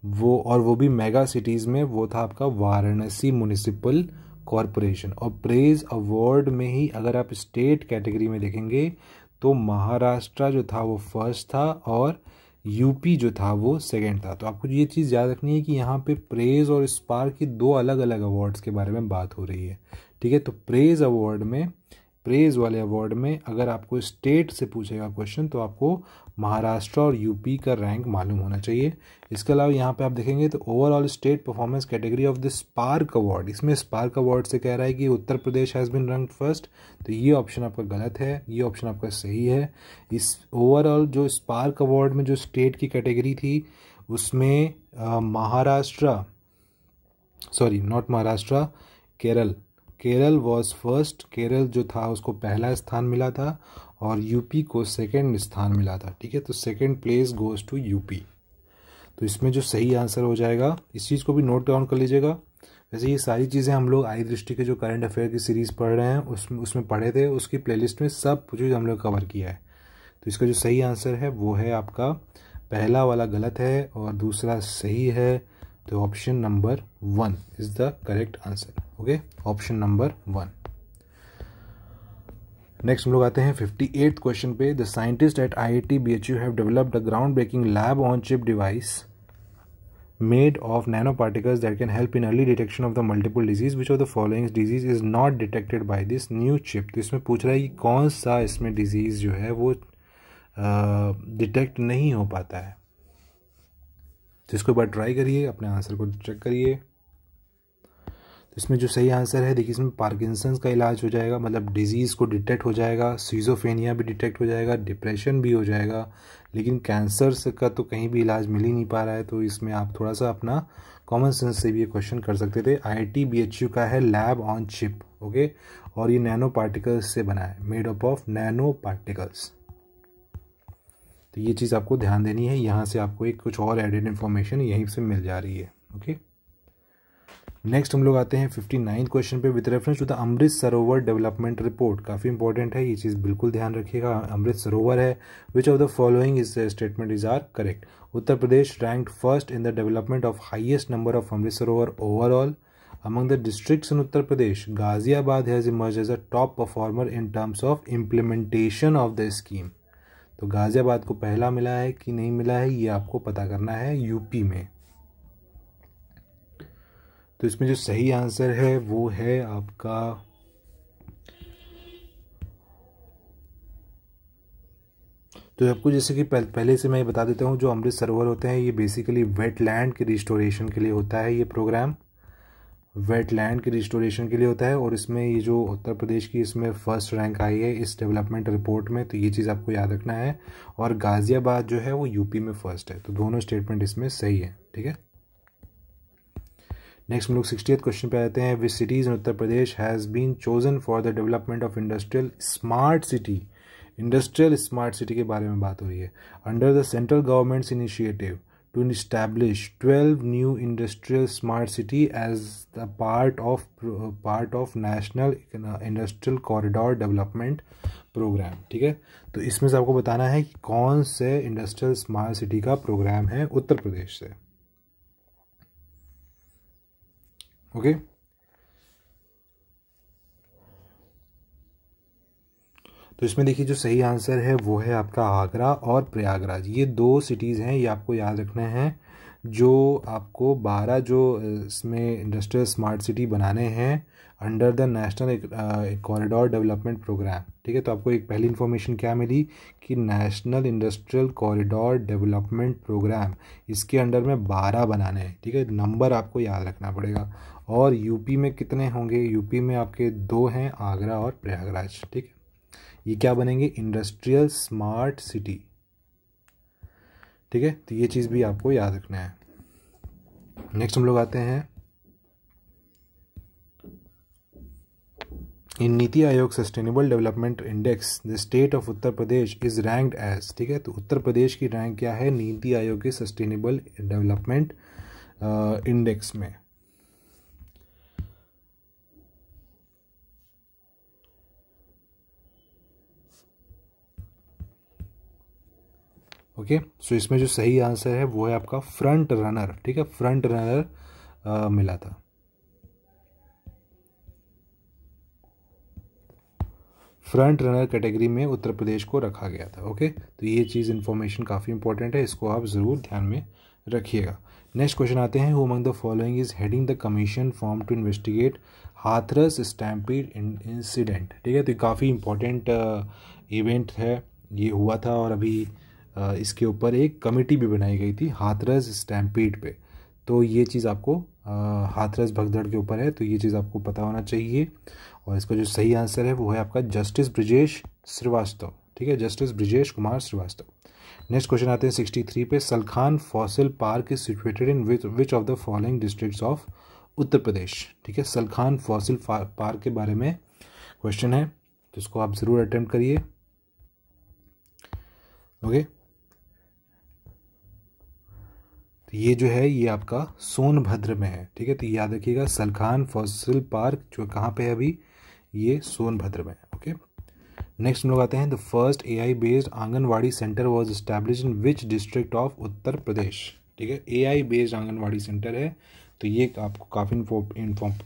Speaker 1: वो भी मेगा सिटीज़ में, वो था आपका वाराणसी म्युनिसिपल कॉरपोरेशन। और प्रेज अवार्ड में ही अगर आप स्टेट कैटेगरी में देखेंगे तो महाराष्ट्र जो था वो फर्स्ट था और यूपी जो था वो सेकंड था। तो आपको ये चीज़ याद रखनी है कि यहाँ पे प्रेज और स्पार्क की दो अलग अलग अवार्ड्स के बारे में बात हो रही है, ठीक है। तो प्रेज अवार्ड में, प्रेज वाले अवार्ड में अगर आपको स्टेट से पूछेगा क्वेश्चन तो आपको महाराष्ट्र और यूपी का रैंक मालूम होना चाहिए। इसके अलावा यहाँ पे आप देखेंगे तो overall state performance category of the spark award, इसमें स्पार्क अवार्ड से कह रहा है कि उत्तर Pradesh has been ranked first. तो ये ऑप्शन आपका गलत है, ये ऑप्शन आपका सही है। इस ओवरऑल जो स्पार्क अवार्ड में जो स्टेट की कैटेगरी थी उसमें Maharashtra, sorry not Maharashtra, Kerala, Kerala was first. Kerala जो था उसको पहला स्थान मिला था और यूपी को सेकंड स्थान मिला था, ठीक है। तो second place goes to UP. तो इसमें जो सही आंसर हो जाएगा, इस चीज़ को भी नोट डाउन कर लीजिएगा। वैसे ये सारी चीज़ें हम लोग आई दृष्टि के जो करंट अफेयर की सीरीज़ पढ़ रहे हैं उसमें पढ़े थे, उसकी प्लेलिस्ट में सब कुछ हम लोग कवर किया है। तो इसका जो सही आंसर है वो है आपका पहला वाला गलत है और दूसरा सही है। तो option number 1 is the correct answer. Okay, option number 1। Next हम लोग आते हैं 58th क्वेश्चन पे। The scientist at IIT BHU have developed a ground breaking lab on chip device made of nanoparticles that can help in early detection of the multiple disease. Which of the following disease is not detected by this new chip? तो इसमें पूछ रहा है कि कौन सा इसमें disease जो है वो डिटेक्ट नहीं हो पाता है। तो इसको एक बार ट्राई करिए, अपने आंसर को चेक करिए। तो इसमें जो सही आंसर है देखिए, इसमें पार्किंसंस का इलाज हो जाएगा, मतलब डिजीज़ को डिटेक्ट हो जाएगा, सीजोफेनिया भी डिटेक्ट हो जाएगा, डिप्रेशन भी हो जाएगा, लेकिन कैंसर का तो कहीं भी इलाज मिल ही नहीं पा रहा है। तो इसमें आप थोड़ा सा अपना कॉमन सेंस से भी ये क्वेश्चन कर सकते थे। IIT BHU का है लैब ऑन चिप, ओके, और ये नैनो पार्टिकल्स से बना है, made up of nano particles. तो ये चीज़ आपको ध्यान देनी है, यहाँ से आपको एक कुछ और एडेड इन्फॉर्मेशन यहीं से मिल जा रही है। ओके, नेक्स्ट हम लोग आते हैं 59 क्वेश्चन पे। With reference to the Amrit Sarovar development report, काफ़ी इंपॉर्टेंट है ये चीज़, बिल्कुल ध्यान रखिएगा। अमृत सरोवर है, which of the following is statement is are correct? Uttar Pradesh ranked first in the development of highest number of Amrit Sarovar overall among the districts in Uttar Pradesh. Ghaziabad has emerged as a top performer in terms of implementation of the scheme. तो गाजियाबाद को पहला मिला है कि नहीं मिला है ये आपको पता करना है यूपी में। तो इसमें जो सही आंसर है वो है आपका तो आपको जैसे कि पहले से मैं बता देता हूँ, जो अमृत सरोवर होते हैं ये बेसिकली वेटलैंड के रिस्टोरेशन के लिए होता है। ये प्रोग्राम वेटलैंड के रिस्टोरेशन के लिए होता है और इसमें ये जो उत्तर प्रदेश की इसमें फर्स्ट रैंक आई है इस डेवलपमेंट रिपोर्ट में। तो ये चीज़ आपको याद रखना है। और गाज़ियाबाद जो है वो यूपी में फर्स्ट है। तो दोनों स्टेटमेंट इसमें सही है, ठीक है। नेक्स्ट हम लोग 60th क्वेश्चन पे आते हैं। Which cities in Uttar Pradesh has been chosen for the development of industrial smart city? Industrial smart city के बारे में बात हो रही है। Under the central government's initiative to establish 12 new industrial smart city as the part of national industrial corridor development program, ठीक है। तो इसमें से आपको बताना है कि कौन से इंडस्ट्रियल स्मार्ट सिटी का प्रोग्राम है उत्तर प्रदेश से। ओके, तो इसमें देखिए जो सही आंसर है वो है आपका आगरा और प्रयागराज। ये 2 सिटीज़ हैं, ये आपको याद रखना है। जो आपको 12 जो इसमें इंडस्ट्रियल स्मार्ट सिटी बनाने हैं under the national corridor development programme, ठीक है। तो आपको एक पहली इन्फॉर्मेशन क्या मिली कि national industrial corridor development programme, इसके अंडर में 12 बनाने हैं, ठीक है। नंबर आपको याद रखना पड़ेगा। और यूपी में कितने होंगे? यूपी में आपके 2 हैं, आगरा और प्रयागराज, ठीक है। ये क्या बनेंगे? इंडस्ट्रियल स्मार्ट सिटी, ठीक है। तो ये चीज़ भी आपको याद रखना है। नेक्स्ट हम लोग आते हैं in NITI Aayog sustainable development index the state of Uttar Pradesh is ranked as, ठीक है। तो उत्तर प्रदेश की रैंक क्या है नीति आयोग के सस्टेनेबल डेवलपमेंट इंडेक्स में? ओके, सो इसमें जो सही आंसर है वो है आपका फ्रंट रनर, ठीक है। फ्रंट रनर मिला था। फ्रंट रनर कैटेगरी में उत्तर प्रदेश को रखा गया था। ओके, तो ये चीज़ इन्फॉर्मेशन काफ़ी इंपॉर्टेंट है, इसको आप ज़रूर ध्यान में रखिएगा। नेक्स्ट क्वेश्चन आते हैं, who among the following is heading the commission form to investigate Hathras stampede incident, ठीक है। तो काफ़ी इंपॉर्टेंट इवेंट है, ये हुआ था और अभी इसके ऊपर एक कमेटी भी बनाई गई थी हाथरस स्टैम्पीड पे। तो ये चीज़ आपको हाथरस भगदड़ के ऊपर है, तो ये चीज़ आपको पता होना चाहिए। और इसका जो सही आंसर है वो है आपका जस्टिस ब्रिजेश श्रीवास्तव, ठीक है। Justice Brijesh Kumar Srivastava. Next question आते हैं 63 पे, Salkhan fossil park is situated in which of the following districts of Uttar Pradesh, ठीक है। सलखान फॉसिल पार्क के बारे में क्वेश्चन है, तो इसको आप ज़रूर अटेम्प्ट करिए। ओके, तो ये जो है ये आपका सोनभद्र में है, ठीक है। तो याद रखिएगा सलखान फॉसिल पार्क जो कहाँ पे है अभी, ये सोनभद्र में है। ओके, नेक्स्ट हम लोग आते हैं, the first AI based anganwadi centre was established in which district of Uttar Pradesh, ठीक है। AI बेस्ड आंगनवाड़ी सेंटर है, तो ये आपको काफ़ी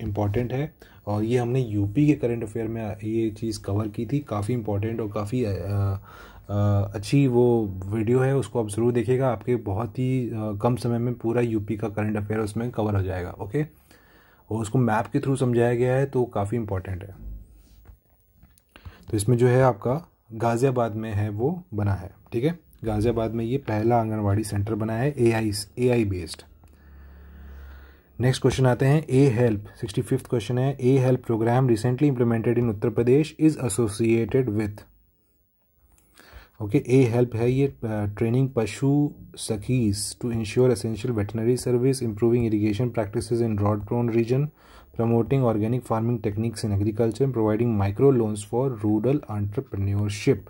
Speaker 1: इम्पॉर्टेंट है। और ये हमने यूपी के करंट अफेयर में ये चीज़ कवर की थी, काफ़ी इम्पॉर्टेंट और काफ़ी अच्छी वो वीडियो है, उसको आप ज़रूर देखिएगा। आपके बहुत ही कम समय में पूरा यूपी का करंट अफेयर उसमें कवर हो जाएगा। ओके, और उसको मैप के थ्रू समझाया गया है, तो काफ़ी इम्पॉर्टेंट है। तो इसमें जो है आपका गाज़ियाबाद में है वो बना है, ठीक है। गाज़ियाबाद में ये पहला आंगनवाड़ी सेंटर बना है AI बेस्ड। नेक्स्ट क्वेश्चन आते हैं, ए हेल्प 65th क्वेश्चन है, A help programme recently implemented in Uttar Pradesh is associated with, okay. A help है ये ट्रेनिंग पशु सखीज to ensure essential veterinary service, improving irrigation practices in drought prone region, promoting organic farming techniques in agriculture, providing micro loans for rural entrepreneurship.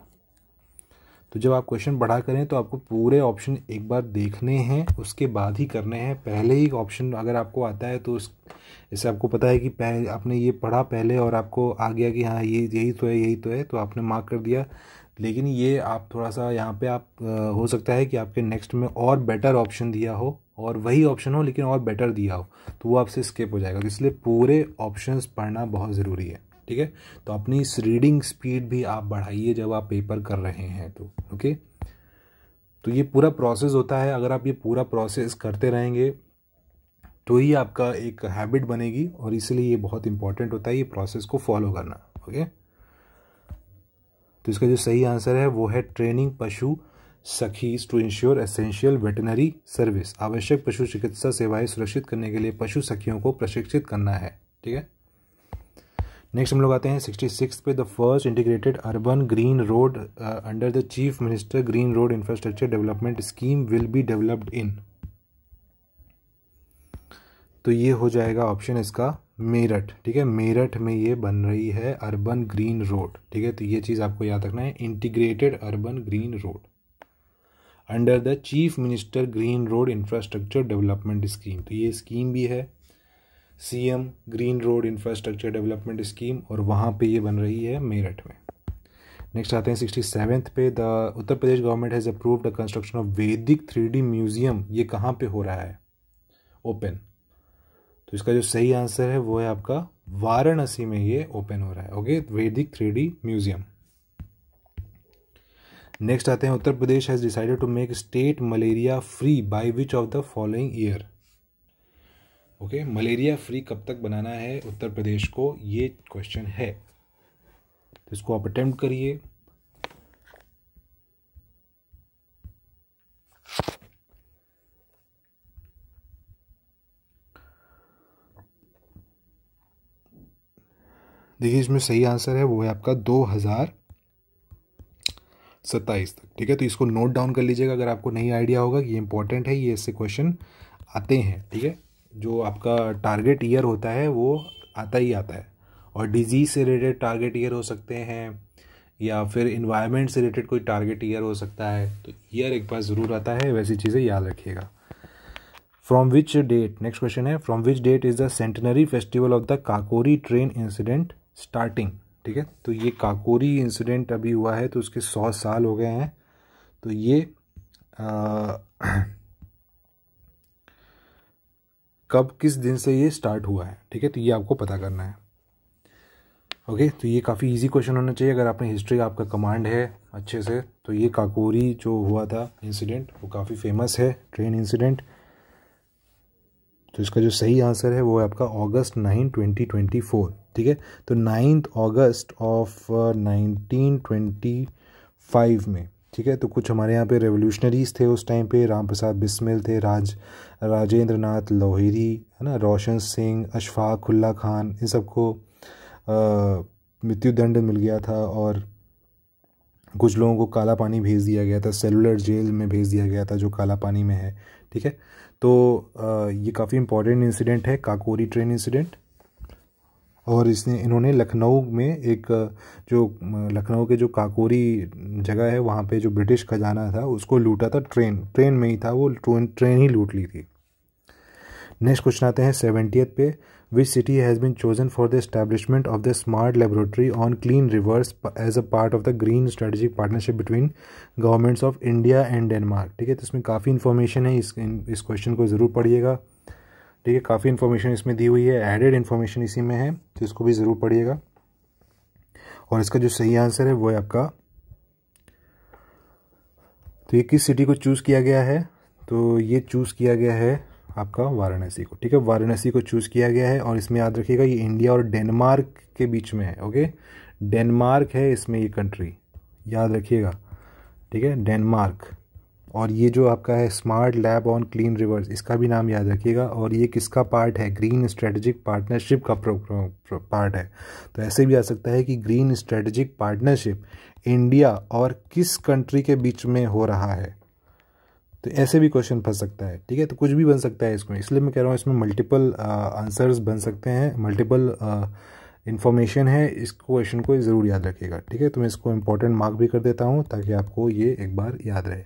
Speaker 1: तो जब आप question पढ़ा करें तो आपको पूरे ऑप्शन एक बार देखने हैं, उसके बाद ही करने हैं। पहले ही ऑप्शन अगर आपको आता है तो इससे आपको पता है कि पहले आपने ये पढ़ा पहले और आपको आ गया कि हाँ ये यही तो है, यही तो है, तो आपने मार्क कर दिया। लेकिन ये आप थोड़ा सा यहाँ पे आप हो सकता है कि आपके नेक्स्ट में और बेटर ऑप्शन दिया हो और वही ऑप्शन हो लेकिन और बेटर दिया हो, तो वो आपसे स्किप हो जाएगा। तो इसलिए पूरे ऑप्शंस पढ़ना बहुत ज़रूरी है, ठीक है। तो अपनी इस रीडिंग स्पीड भी आप बढ़ाइए जब आप पेपर कर रहे हैं तो। ओके, तो ये पूरा प्रोसेस होता है, अगर आप ये पूरा प्रोसेस करते रहेंगे तो ही आपका एक हैबिट बनेगी, और इसलिए ये बहुत इंपॉर्टेंट होता है ये प्रोसेस को फॉलो करना। ओके, तो इसका जो सही आंसर है वो है ट्रेनिंग पशु सखीज to ensure essential veterinary service, आवश्यक पशु चिकित्सा सेवाएं सुरक्षित करने के लिए पशु सखियों को प्रशिक्षित करना है, ठीक है। नेक्स्ट हम लोग आते हैं 66 पे, the first integrated urban green road under the chief minister green road infrastructure development scheme will be developed in, तो ये हो जाएगा ऑप्शन इसका मेरठ, ठीक है। मेरठ में ये बन रही है अर्बन ग्रीन रोड, ठीक है। तो ये चीज़ आपको याद रखना है, integrated urban green road under the chief minister green road infrastructure development scheme. तो ये स्कीम भी है CM green road infrastructure development scheme, और वहाँ पे ये बन रही है मेरठ में। नेक्स्ट आते हैं 67th पे, the Uttar Pradesh government has approved the construction of वैदिक 3D म्यूजियम, ये कहाँ पे हो रहा है? ओपन। तो इसका जो सही आंसर है वो है आपका वाराणसी में ये ओपन हो रहा है। ओके, वैदिक 3D म्यूजियम। नेक्स्ट आते हैं, Uttar Pradesh has decided to make state malaria free by which of the following year. Okay, malaria free कब तक बनाना है उत्तर प्रदेश को, ये क्वेश्चन है, तो इसको आप अटेम्प्ट करिए। देखिए इसमें सही आंसर है वो है आपका 2027 तक। ठीक है, तो इसको नोट डाउन कर लीजिएगा अगर आपको नहीं आइडिया होगा कि ये इंपॉर्टेंट है, ये इससे क्वेश्चन आते हैं। ठीक है, जो आपका टारगेट ईयर होता है वो आता ही आता है, और डिजीज से रिलेटेड टारगेट ईयर हो सकते हैं या फिर इन्वायरमेंट से रिलेटेड कोई टारगेट ईयर हो सकता है, तो ईयर एक बार ज़रूर आता है, वैसी चीज़ें याद रखिएगा। From which date, next question है, from which date is the centenary festival of the Kakori train incident starting. ठीक है, तो ये काकोरी इंसिडेंट अभी हुआ है तो उसके 100 साल हो गए हैं, तो ये कब किस दिन से ये स्टार्ट हुआ है। ठीक है, तो ये आपको पता करना है। ओके, तो ये काफ़ी इजी क्वेश्चन होना चाहिए, अगर आपने हिस्ट्री आपका कमांड है अच्छे से, तो ये काकोरी जो हुआ था इंसिडेंट वो काफ़ी फेमस है ट्रेन इंसिडेंट। तो इसका जो सही आंसर है वो है आपका August 9, 2024। ठीक है, तो 9 अगस्त ऑफ 1925 में। ठीक है, तो कुछ हमारे यहाँ पे रेवोल्यूशनरीज थे उस टाइम पे, राम प्रसाद बिस्मिल थे, राजेंद्र नाथ लाहिरी, है ना, रोशन सिंह, अशफाक उल्ला खान, इन सबको मृत्युदंड मिल गया था, और कुछ लोगों को काला पानी भेज दिया गया था, सेलुलर जेल में भेज दिया गया था जो काला पानी में है। ठीक है, तो ये काफ़ी इम्पॉर्टेंट इंसिडेंट है काकोरी ट्रेन इंसिडेंट, और इन्होंने लखनऊ में एक जो लखनऊ के जो काकोरी जगह है वहाँ पे जो ब्रिटिश खजाना था उसको लूटा था, ट्रेन में ही था वो, ट्रेन ही लूट ली थी। नेक्स्ट क्वेश्चन आते हैं 70th पे, which city has been chosen for the establishment of the smart laboratory on clean rivers as a part of the green strategic partnership between governments of India and Denmark. ठीक है, तो इसमें काफ़ी information है, इस question को ज़रूर पढ़िएगा। ठीक है, काफ़ी इन्फॉर्मेशन इसमें दी हुई है, एडेड इन्फॉर्मेशन इसी में है, तो इसको भी ज़रूर पढ़िएगा। और इसका जो सही आंसर है वो है आपका, तो ये किस सिटी को चूज़ किया गया है, तो ये चूज़ किया गया है आपका वाराणसी को। ठीक है, वाराणसी को चूज़ किया गया है, और इसमें याद रखिएगा ये इंडिया और डेनमार्क के बीच में है। ओके, डेनमार्क है इसमें ये कंट्री, याद रखिएगा। ठीक है, डेनमार्क, और ये जो आपका है smart lab on clean reverse, इसका भी नाम याद रखिएगा, और ये किसका पार्ट है, ग्रीन स्ट्रेटेजिक पार्टनरशिप का पार्ट है। तो ऐसे भी आ सकता है कि ग्रीन स्ट्रेटेजिक पार्टनरशिप इंडिया और किस कंट्री के बीच में हो रहा है, तो ऐसे भी क्वेश्चन फंस सकता है। ठीक है, तो कुछ भी बन सकता है इसमें, इसलिए मैं कह रहा हूँ इसमें मल्टीपल आंसर्स बन सकते हैं, मल्टीपल इन्फॉर्मेशन है, इस क्वेश्चन को ज़रूर याद रखिएगा। ठीक है, तो मैं इसको इंपॉर्टेंट मार्क भी कर देता हूँ ताकि आपको ये एक बार याद रहे।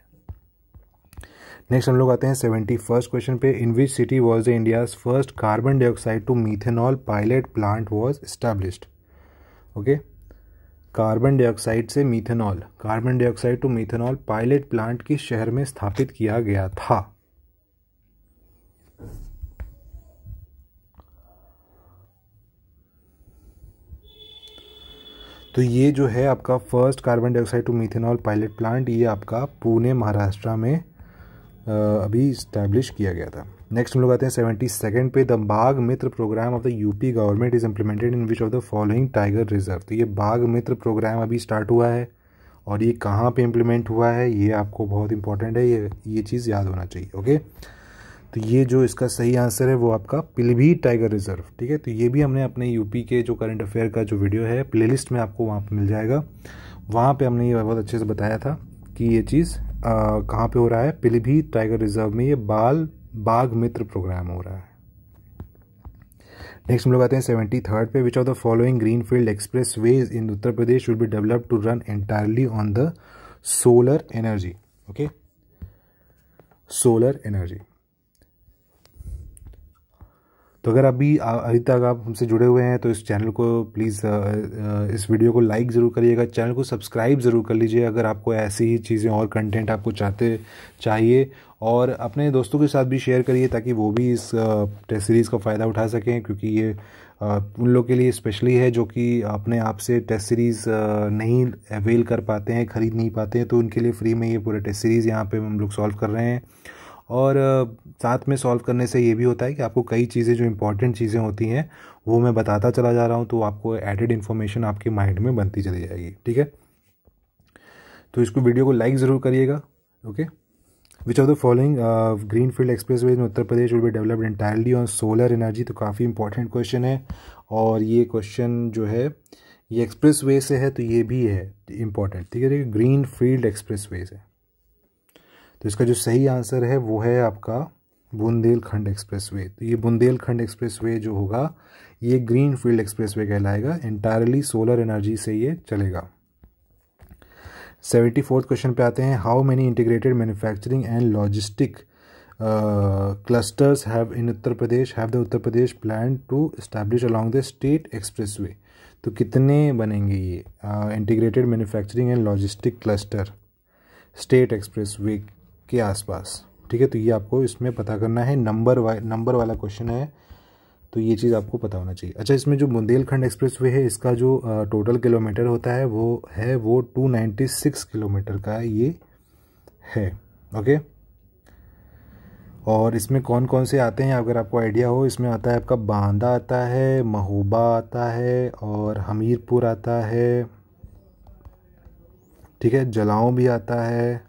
Speaker 1: नेक्स्ट हम लोग आते हैं 71st क्वेश्चन पे, in which city was the India's first carbon dioxide to methanol pilot plant was established. Okay, carbon dioxide से methanol, carbon dioxide to methanol pilot plant किस शहर में स्थापित किया गया था। तो ये जो है आपका first carbon dioxide to methanol pilot plant, ये आपका पुणे महाराष्ट्र में अभी इस्टेब्लिश किया गया था। नेक्स्ट हम लोग आते हैं 72nd पे, the Bagh Mitra programme of the UP government is implemented in which of the following tiger reserve. तो ये बाघ मित्र प्रोग्राम अभी स्टार्ट हुआ है, और ये कहाँ पे इम्प्लीमेंट हुआ है ये आपको बहुत इंपॉर्टेंट है, ये चीज़ याद होना चाहिए। ओके, तो ये जो इसका सही आंसर है वो आपका पीलीभीत टाइगर रिजर्व। ठीक है, तो ये भी हमने अपने यूपी के जो करंट अफेयर का जो वीडियो है प्लेलिस्ट में आपको वहाँ पर मिल जाएगा, वहाँ पे हमने ये बहुत अच्छे से बताया था कि ये चीज़ कहाँ पे हो रहा है, पीलीभीत टाइगर रिजर्व में ये बाघ मित्र प्रोग्राम हो रहा है। नेक्स्ट हम लोग आते हैं 73rd पे, which of the following greenfield expressways in Uttar Pradesh will be developed to run entirely on the solar energy. Okay, solar energy, तो अगर अभी तक आप हमसे जुड़े हुए हैं तो इस चैनल को प्लीज़ इस वीडियो को लाइक ज़रूर करिएगा, चैनल को सब्सक्राइब ज़रूर कर लीजिए अगर आपको ऐसी ही चीज़ें और कंटेंट आपको चाहिए, और अपने दोस्तों के साथ भी शेयर करिए ताकि वो भी इस टेस्ट सीरीज़ का फ़ायदा उठा सकें, क्योंकि ये उन लोग के लिए स्पेशली है जो कि अपने आप से टेस्ट सीरीज़ नहीं अवेल कर पाते हैं, ख़रीद नहीं पाते हैं, तो उनके लिए फ्री में ये पूरा टेस्ट सीरीज़ यहाँ पे हम लोग सॉल्व कर रहे हैं। और साथ में सॉल्व करने से ये भी होता है कि आपको कई चीज़ें जो इंपॉर्टेंट चीज़ें होती हैं वो मैं बताता चला जा रहा हूँ, तो आपको एडेड इन्फॉर्मेशन आपके माइंड में बनती चली जाएगी। ठीक है, तो इसको वीडियो को लाइक ज़रूर करिएगा। Okay, which of the following greenfield expressway in Uttar Pradesh will be developed entirely on solar energy. तो काफ़ी इंपॉर्टेंट क्वेश्चन है, और ये क्वेश्चन जो है ये एक्सप्रेसवे से है, तो ये भी है इंपॉर्टेंट। ठीक है, ग्रीन फील्ड एक्सप्रेसवे है, तो इसका जो सही आंसर है वो है आपका बुंदेलखंड एक्सप्रेसवे। तो ये बुंदेलखंड एक्सप्रेसवे जो होगा ये ग्रीन फील्ड एक्सप्रेसवे कहलाएगा, एंटायरली सोलर एनर्जी से ये चलेगा। 74th क्वेश्चन पे आते हैं। How many integrated manufacturing and logistic clusters have in Uttar Pradesh have the Uttar Pradesh plan to establish along the state expressway. तो कितने बनेंगे ये integrated manufacturing and logistic cluster state expressway के आसपास। ठीक है, तो ये आपको इसमें पता करना है, नंबर वाला क्वेश्चन है, तो ये चीज़ आपको पता होना चाहिए। अच्छा, इसमें जो बुंदेलखंड एक्सप्रेसवे है इसका जो टोटल किलोमीटर होता है वो 296 किलोमीटर का ये है। ओके, और इसमें कौन कौन से आते हैं अगर आपको आइडिया हो, इसमें आता है आपका बांदा आता है, महोबा आता है, और हमीरपुर आता है। ठीक है, जलाओं भी आता है,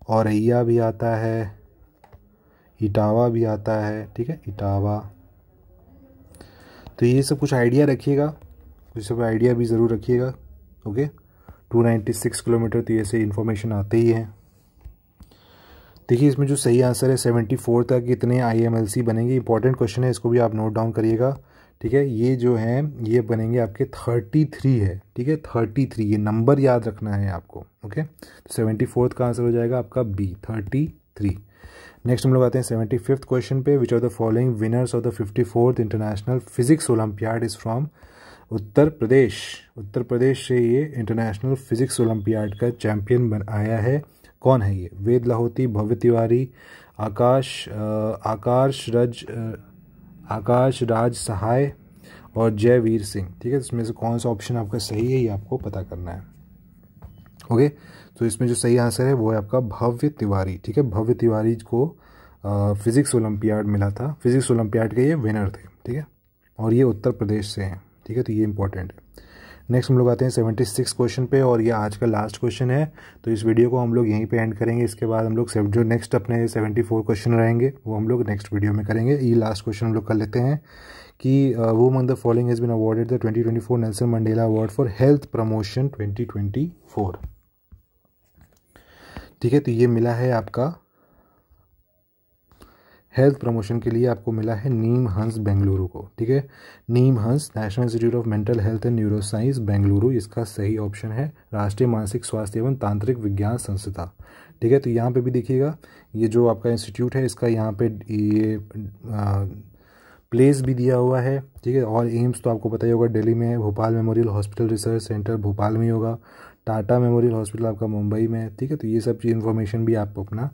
Speaker 1: औरैया भी आता है, इटावा भी आता है। ठीक है, इटावा। तो ये सब कुछ आइडिया रखिएगा, कुछ सब आइडिया भी ज़रूर रखिएगा। ओके, 296 किलोमीटर, तो ये से इन्फॉर्मेशन आते ही हैं। देखिए, इसमें जो सही आंसर है 74 तक कितने IMLC बनेंगे, इंपॉर्टेंट क्वेश्चन है, इसको भी आप नोट डाउन करिएगा। ठीक है, ये जो हैं ये बनेंगे आपके 33 है। ठीक है, 33, ये नंबर याद रखना है आपको। ओके, तो 74th का आंसर हो जाएगा आपका B, 33। नेक्स्ट हम लोग आते हैं 75th क्वेश्चन पे। Which of the following winners of the 54th international physics olympiad is from Uttar Pradesh. Uttar Pradesh से ये इंटरनेशनल फिजिक्स ओलंपियाड का चैम्पियन आया है। कौन है ये? वेद लाहौती, भव्य तिवारी, आकाश राज सहाय और जयवीर सिंह। ठीक है, इसमें से कौन सा ऑप्शन आपका सही है ये आपको पता करना है। ओके, तो इसमें जो सही आंसर है वो है आपका भव्य तिवारी। ठीक है, भव्य तिवारी को फिजिक्स ओलंपियाड मिला था, फिजिक्स ओलंपियाड के ये विनर थे। ठीक है, और ये उत्तर प्रदेश से हैं। ठीक है, तो ये इंपॉर्टेंट है। नेक्स्ट हम लोग आते हैं 76 क्वेश्चन पे, और ये आज का लास्ट क्वेश्चन है, तो इस वीडियो को हम लोग यहीं पे एंड करेंगे। इसके बाद हम लोग जो नेक्स्ट अपने 74 क्वेश्चन रहेंगे वो हम लोग नेक्स्ट वीडियो में करेंगे। ये लास्ट क्वेश्चन हम लोग कर लेते हैं कि वो among the following has been awarded the 2024 Nelson Mandela award for health promotion 2024। ठीक है, तो ये मिला है आपका हेल्थ प्रमोशन के लिए आपको मिला है नीम हंस बेंगलुरु को। ठीक है, नीम हंस national institute of mental health and neuro science Bengaluru, इसका सही ऑप्शन है। राष्ट्रीय मानसिक स्वास्थ्य एवं तांत्रिक विज्ञान संस्था। ठीक है, तो यहाँ पे भी देखिएगा ये जो आपका इंस्टीट्यूट है इसका यहाँ पे ये प्लेस भी दिया हुआ है। ठीक है, और एम्स तो आपको पता ही होगा दिल्ली में है, Bhopal memorial hospital research centre Bhopal में ही होगा, टाटा मेमोरियल हॉस्पिटल आपका मुंबई में है। ठीक है, तो ये सब चीज़ इन्फॉर्मेशन भी आप अपना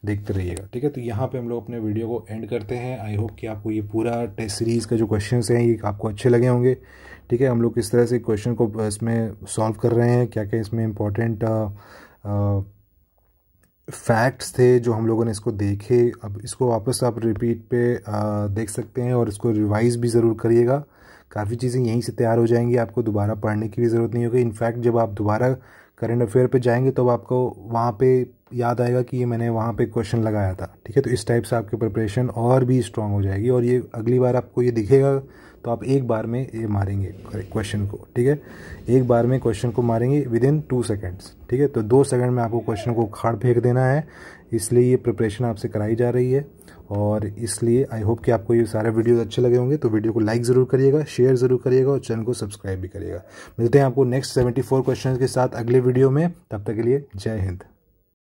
Speaker 1: देखते रहिएगा। ठीक है, तो यहाँ पे हम लोग अपने वीडियो को एंड करते हैं। आई होप कि आपको ये पूरा टेस्ट सीरीज़ का जो क्वेश्चंस हैं ये आपको अच्छे लगे होंगे। ठीक है, हम लोग किस तरह से क्वेश्चन को इसमें सॉल्व कर रहे हैं, क्या क्या इसमें इम्पोर्टेंट फैक्ट्स थे जो हम लोगों ने इसको देखे। अब इसको वापस आप रिपीट पे देख सकते हैं, और इसको रिवाइज़ भी ज़रूर करिएगा। काफ़ी चीज़ें यहीं से तैयार हो जाएंगी, आपको दोबारा पढ़ने की भी ज़रूरत नहीं होगी। इनफैक्ट जब आप दोबारा करंट अफेयर पे जाएंगे तो आपको वहाँ पे याद आएगा कि ये मैंने वहाँ पे क्वेश्चन लगाया था। ठीक है, तो इस टाइप से आपकी प्रिपरेशन और भी स्ट्रांग हो जाएगी, और ये अगली बार आपको ये दिखेगा तो आप एक बार में ये मारेंगे क्वेश्चन को। ठीक है, एक बार में क्वेश्चन को मारेंगे विदिन 2 सेकेंड्स। ठीक है, तो 2 सेकंड में आपको क्वेश्चन को उखाड़ फेंक देना है, इसलिए ये प्रिपरेशन आपसे कराई जा रही है। और इसलिए आई होप कि आपको ये सारे वीडियोस अच्छे लगे होंगे, तो वीडियो को लाइक ज़रूर करिएगा, शेयर ज़रूर करिएगा, और चैनल को सब्सक्राइब भी करिएगा। मिलते हैं आपको नेक्स्ट 74 क्वेश्चन के साथ अगले वीडियो में, तब तक के लिए जय हिंद।